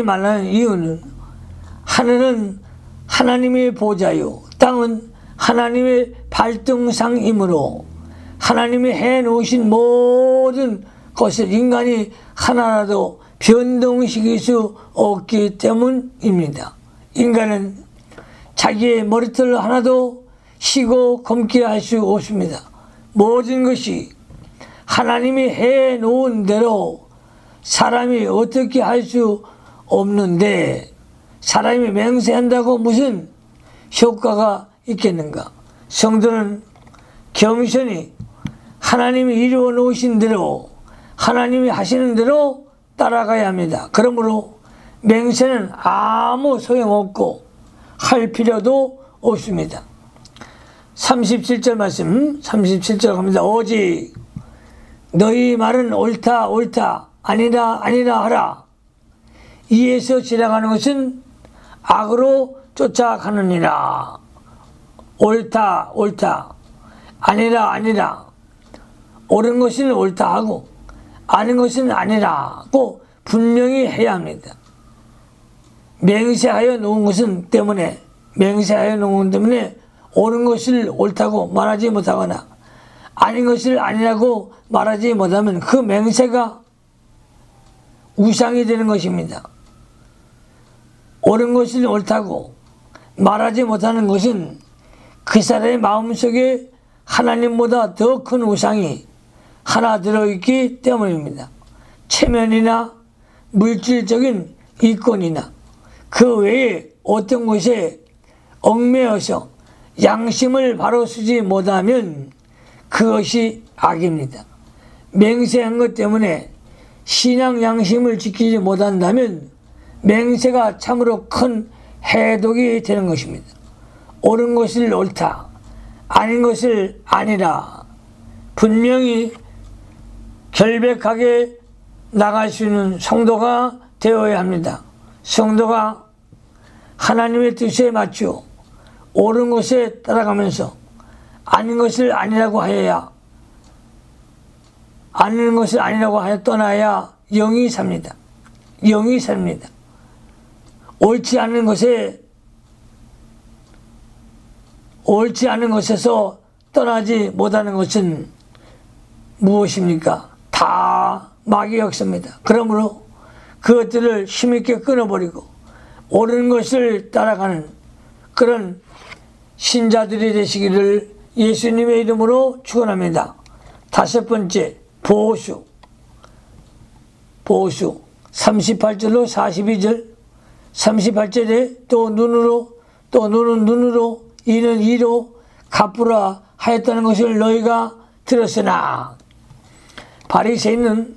말라는 이유는 하늘은 하나님의 보좌요 땅은 하나님의 발등상이므로 하나님이 해놓으신 모든 것을 인간이 하나라도 변동시킬 수 없기 때문입니다. 인간은 자기의 머리털 하나도 쉬고 검게 할 수 없습니다. 모든 것이 하나님이 해놓은 대로 사람이 어떻게 할 수 없는데 사람이 맹세한다고 무슨 효과가 있겠는가? 성도는 겸손히 하나님이 이루어 놓으신 대로 하나님이 하시는 대로 따라가야 합니다. 그러므로 맹세는 아무 소용없고 할 필요도 없습니다. 37절 말씀, 37절 갑니다. 오직 너희 말은 옳다 옳다 아니라 아니라 하라. 이에서 지나가는 것은 악으로 쫓아가느니라. 옳다 옳다 아니라 아니라, 옳은 것은 옳다 하고 아닌 것은 아니라고 분명히 해야 합니다. 맹세하여 놓은 것은 때문에, 맹세하여 놓은 것 때문에 옳은 것을 옳다고 말하지 못하거나 아닌 것을 아니라고 말하지 못하면 그 맹세가 우상이 되는 것입니다. 옳은 것을 옳다고 말하지 못하는 것은 그 사람의 마음속에 하나님보다 더 큰 우상이 하나 들어있기 때문입니다. 체면이나 물질적인 이권이나 그 외에 어떤 것에 얽매여서 양심을 바로 쓰지 못하면 그것이 악입니다. 맹세한 것 때문에 신앙 양심을 지키지 못한다면 맹세가 참으로 큰 해독이 되는 것입니다. 옳은 것을 옳다, 아닌 것을 아니라 분명히 결백하게 나갈 수 있는 성도가 되어야 합니다. 성도가 하나님의 뜻에 맞추어 옳은 것에 따라가면서 아닌 것을 아니라고 하여야, 아닌 것을 아니라고 하여 떠나야 영이 삽니다. 영이 삽니다. 옳지 않은 것에서 떠나지 못하는 것은 무엇입니까? 다 마귀의 역사입니다. 그러므로 그것들을 힘있게 끊어버리고 옳은 것을 따라가는 그런 신자들이 되시기를 예수님의 이름으로 축원합니다. 다섯 번째, 보수. 38절로 42절, 38절에 또 눈으로, 또 눈은 눈으로, 이는 이로 갚으라 하였다는 것을 너희가 들었으나, 바리새인은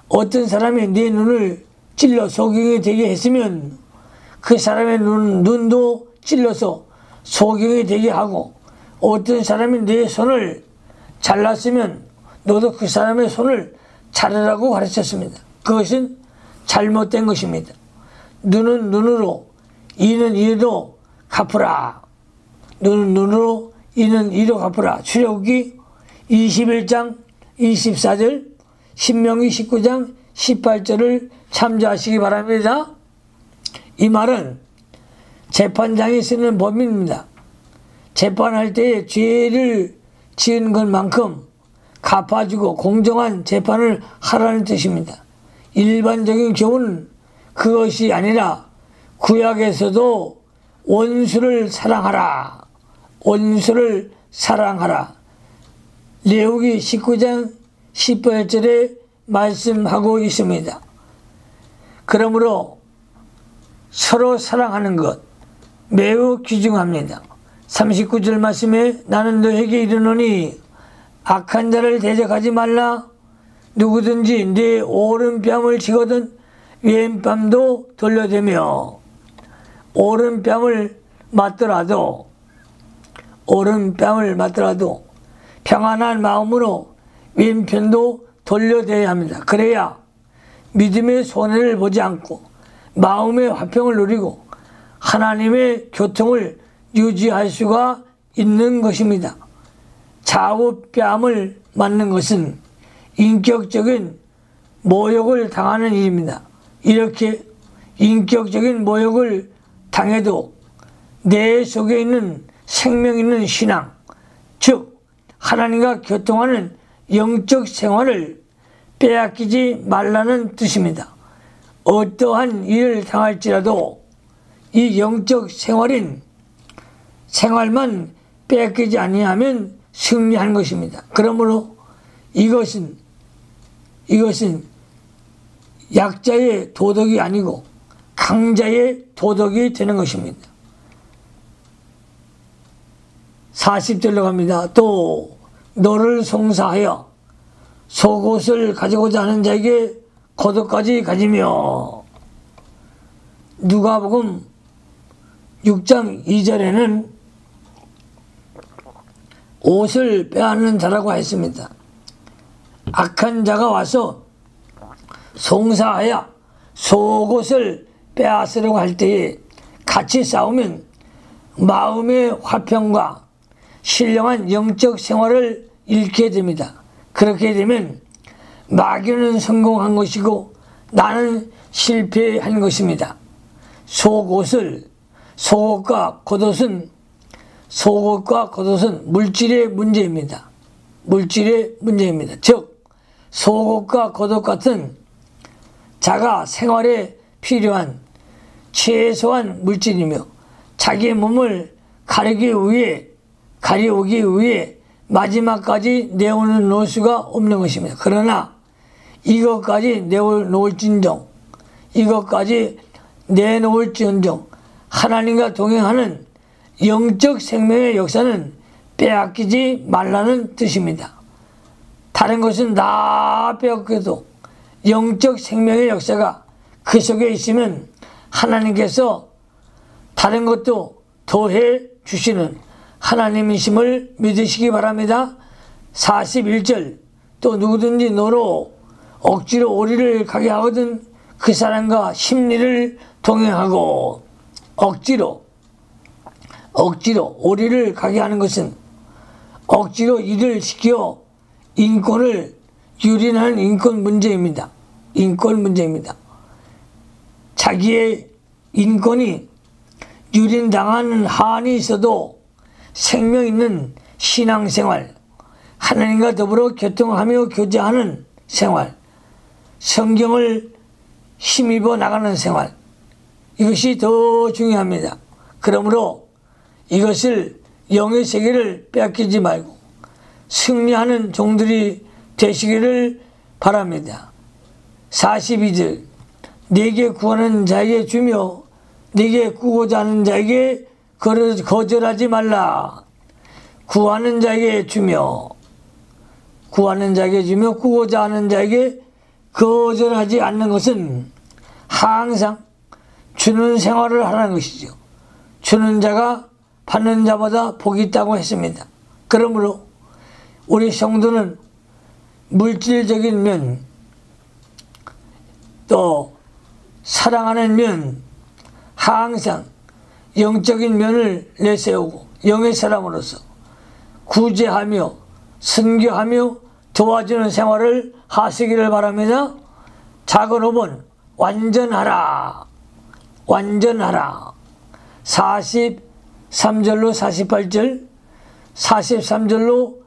어떤 사람이 네 눈을 찔러 소경이 되게 했으면 그 사람의 눈도 찔러서 소경이 되게 하고, 어떤 사람이 네 손을 잘랐으면 너도 그 사람의 손을 자르라고 가르쳤습니다. 그것은 잘못된 것입니다. 눈은 눈으로, 이는 이로 갚으라. 눈은 눈으로, 이는 이로 갚으라. 출애굽기 21장 24절, 신명기 19장 18절을 참조하시기 바랍니다. 이 말은 재판장이 쓰는 법입니다. 재판할 때에 죄를 지은 것만큼 갚아주고 공정한 재판을 하라는 뜻입니다. 일반적인 교훈은 그것이 아니라 구약에서도 원수를 사랑하라, 원수를 사랑하라, 레위기 19장 18절에 말씀하고 있습니다. 그러므로 서로 사랑하는 것 매우 귀중합니다. 39절 말씀에 나는 너에게 이르노니 악한 자를 대적하지 말라. 누구든지 네 오른뺨을 치거든 왼뺨도 돌려대며, 오른뺨을 맞더라도 평안한 마음으로 왼편도 돌려대야 합니다. 그래야 믿음의 손해를 보지 않고 마음의 화평을 누리고 하나님의 교통을 유지할 수가 있는 것입니다. 좌우 뺨을 맞는 것은 인격적인 모욕을 당하는 일입니다. 이렇게 인격적인 모욕을 당해도 내 속에 있는 생명 있는 신앙, 즉 하나님과 교통하는 영적 생활을 빼앗기지 말라는 뜻입니다. 어떠한 일을 당할지라도 이 영적 생활만 빼앗기지 아니하면 승리하는 것입니다. 그러므로 이것은 약자의 도덕이 아니고 강자의 도덕이 되는 것입니다. 40절로 갑니다. 또 너를 송사하여 속옷을 가지고자 하는 자에게 겉옷까지 가지며. 누가복음 6장 2절에는 옷을 빼앗는 자라고 했습니다. 악한 자가 와서 송사하여 속옷을 빼앗으려고 할 때에 같이 싸우면 마음의 화평과 신령한 영적 생활을 잃게 됩니다. 그렇게 되면 마귀는 성공한 것이고 나는 실패한 것입니다. 속옷과 겉옷은 물질의 문제입니다. 물질의 문제입니다. 즉 속옷과 겉옷 같은 자가 생활에 필요한 최소한 물질이며 자기의 몸을 가려오기 위해 마지막까지 내어놓을 수가 없는 것입니다. 그러나 이것까지 내놓을지언정 하나님과 동행하는 영적 생명의 역사는 빼앗기지 말라는 뜻입니다. 다른 것은 다 빼앗겨도 영적 생명의 역사가 그 속에 있으면 하나님께서 다른 것도 더해 주시는 하나님이심을 믿으시기 바랍니다. 41절 또 누구든지 너로 억지로 오리를 가게 하거든 그 사람과 심리를 동행하고 억지로 오리를 가게 하는 것은 억지로 일을 시켜 인권을 유린하는 인권 문제입니다. 자기의 인권이 유린당하는 한이 있어도 생명 있는 신앙생활, 하나님과 더불어 교통하며 교제하는 생활, 성경을 힘입어 나가는 생활, 이것이 더 중요합니다. 그러므로 이것을 영의 세계를 빼앗기지 말고 승리하는 종들이 되시기를 바랍니다. 42절 내게 구하는 자에게 주며 내게 구고자 하는 자에게 거절하지 말라. 구하는 자에게 주며 구고자 하는 자에게 거절하지 않는 것은 항상 주는 생활을 하라는 것이죠. 주는 자가 받는 자보다 복이 있다고 했습니다. 그러므로 우리 성도는 물질적인 면, 또 사랑하는 면, 항상 영적인 면을 내세우고 영의 사람으로서 구제하며 선교하며 도와주는 생활을 하시기를 바랍니다. 작은 5번 완전하라. 43절로 48절 43절로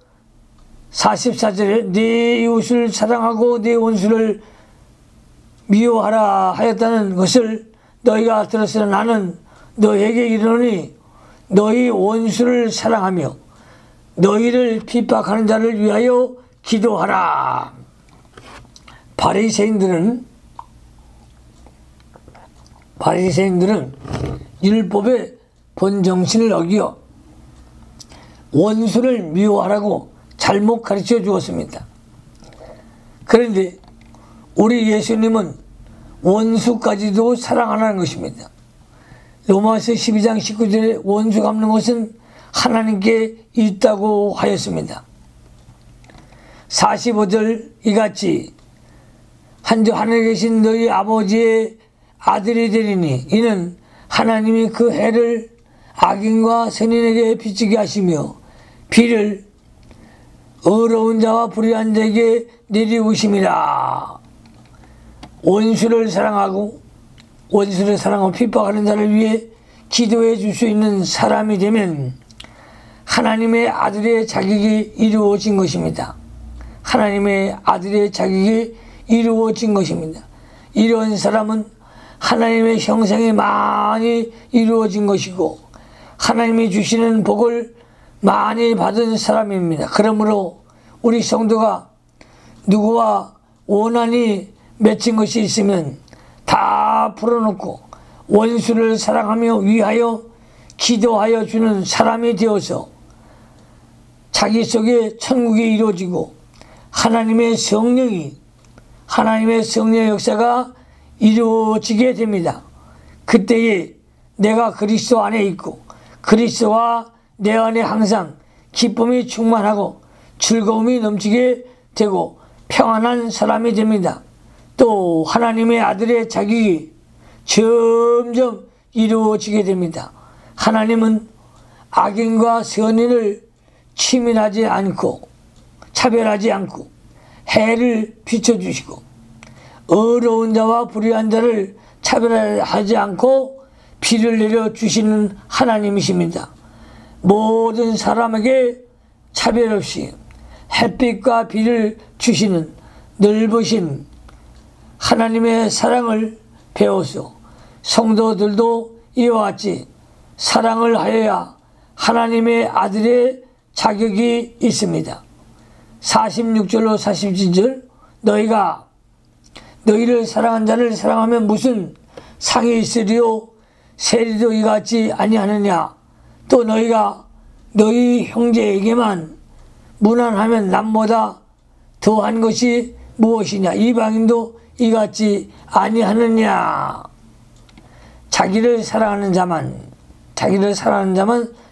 44절에 네 이웃을 사랑하고 네 원수를 미워하라 하였다는 것을 너희가 들었으나 나는 너희에게 이르노니 너희 원수를 사랑하며 너희를 핍박하는 자를 위하여 기도하라. 바리새인들은 율법의 본정신을 어기어 원수를 미워하라고 잘못 가르쳐 주었습니다. 그런데 우리 예수님은 원수까지도 사랑하라는 것입니다. 로마서 12장 19절에 원수 갚는 것은 하나님께 있다고 하였습니다. 45절 이같이 한저 하늘에 계신 너희 아버지의 아들이 되리니 이는 하나님이 그 해를 악인과 선인에게 비추게 하시며 비를 어려운 자와 불의한 자에게 내리우심이라. 원수를 사랑하고 핍박하는 자를 위해 기도해 줄 수 있는 사람이 되면 하나님의 아들의 자격이 이루어진 것입니다. 이런 사람은 하나님의 형상이 많이 이루어진 것이고 하나님이 주시는 복을 많이 받은 사람입니다. 그러므로 우리 성도가 누구와 원한이 맺힌 것이 있으면 다 풀어놓고 원수를 사랑하며 위하여 기도하여 주는 사람이 되어서 자기 속에 천국이 이루어지고 하나님의 성령의 역사가 이루어지게 됩니다. 그때에 내가 그리스도 안에 있고 그리스도와 내 안에 항상 기쁨이 충만하고 즐거움이 넘치게 되고 평안한 사람이 됩니다. 또 하나님의 아들의 자격이 점점 이루어지게 됩니다. 하나님은 악인과 선인을 치밀하지 않고 차별하지 않고 해를 비춰주시고 어려운 자와 불의한 자를 차별하지 않고 비를 내려주시는 하나님이십니다. 모든 사람에게 차별 없이 햇빛과 비를 주시는 넓으신 하나님의 사랑을 배워서 성도들도 이와 같이 사랑을 하여야 하나님의 아들의 자격이 있습니다. 46절로 47절 너희가 너희를 사랑한 자를 사랑하면 무슨 상이 있으리요 세리도 이같이 아니하느냐 또 너희가 너희 형제에게만 무난하면 남보다 더한 것이 무엇이냐 이방인도 이같이 아니하느냐. 자기를 사랑하는 자만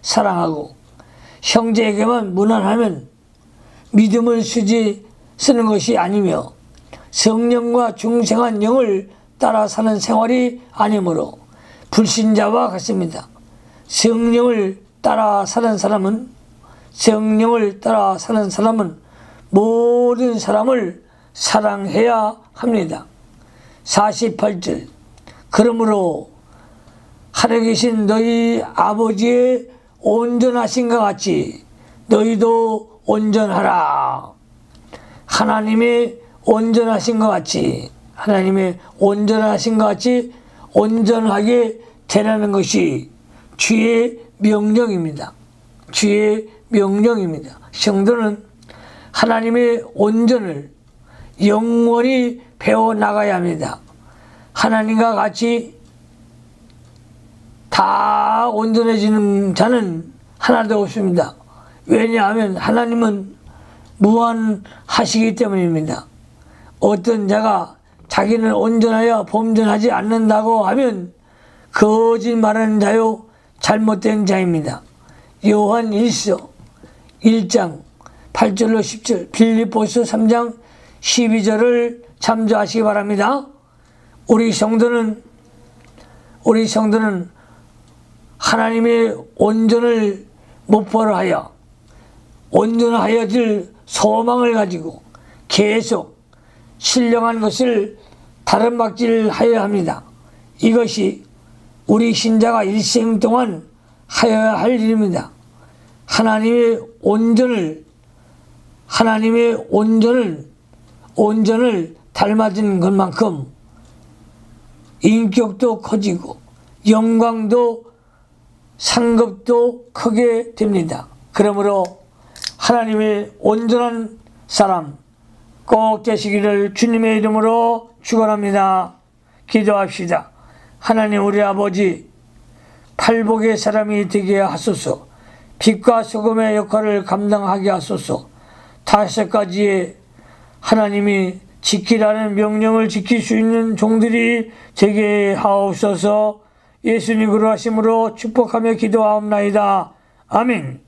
사랑하고 형제에게만 무난하면 믿음을 쓰는 것이 아니며 성령과 중생한 영을 따라 사는 생활이 아니므로 불신자와 같습니다. 성령을 따라 사는 사람은 모든 사람을 사랑해야 합니다. 48절 그러므로 하늘에 계신 너희 아버지의 온전하신 것 같이 너희도 온전하라. 하나님의 온전하신 것 같이 온전하게 되라는 것이 주의 명령입니다. 성도는 하나님의 온전을 영원히 배워나가야 합니다. 하나님과 같이 다 온전해지는 자는 하나도 없습니다. 왜냐하면 하나님은 무한하시기 때문입니다. 어떤 자가 자기는 온전하여 범전하지 않는다고 하면 거짓말하는 자요 잘못된 자입니다. 요한 1서 1장 8절로 10절 빌립보서 3장 12절을 참조하시기 바랍니다. 우리 성도는 하나님의 온전을 목표로 하여 온전하여질 소망을 가지고 계속 신령한 것을 다름박질하여야 합니다. 이것이 우리 신자가 일생 동안 하여야 할 일입니다. 하나님의 온전을 닮아진 것만큼 인격도 커지고 영광도 상급도 크게 됩니다. 그러므로 하나님의 온전한 사람 꼭 되시기를 주님의 이름으로 축원합니다. 기도합시다. 하나님 우리 아버지 팔복의 사람이 되게 하소서. 빛과 소금의 역할을 감당하게 하소서. 5가지의 하나님이 지키라는 명령을 지킬 수 있는 종들이 되게 하옵소서. 예수님 그러하심으로 축복하며 기도하옵나이다. 아멘.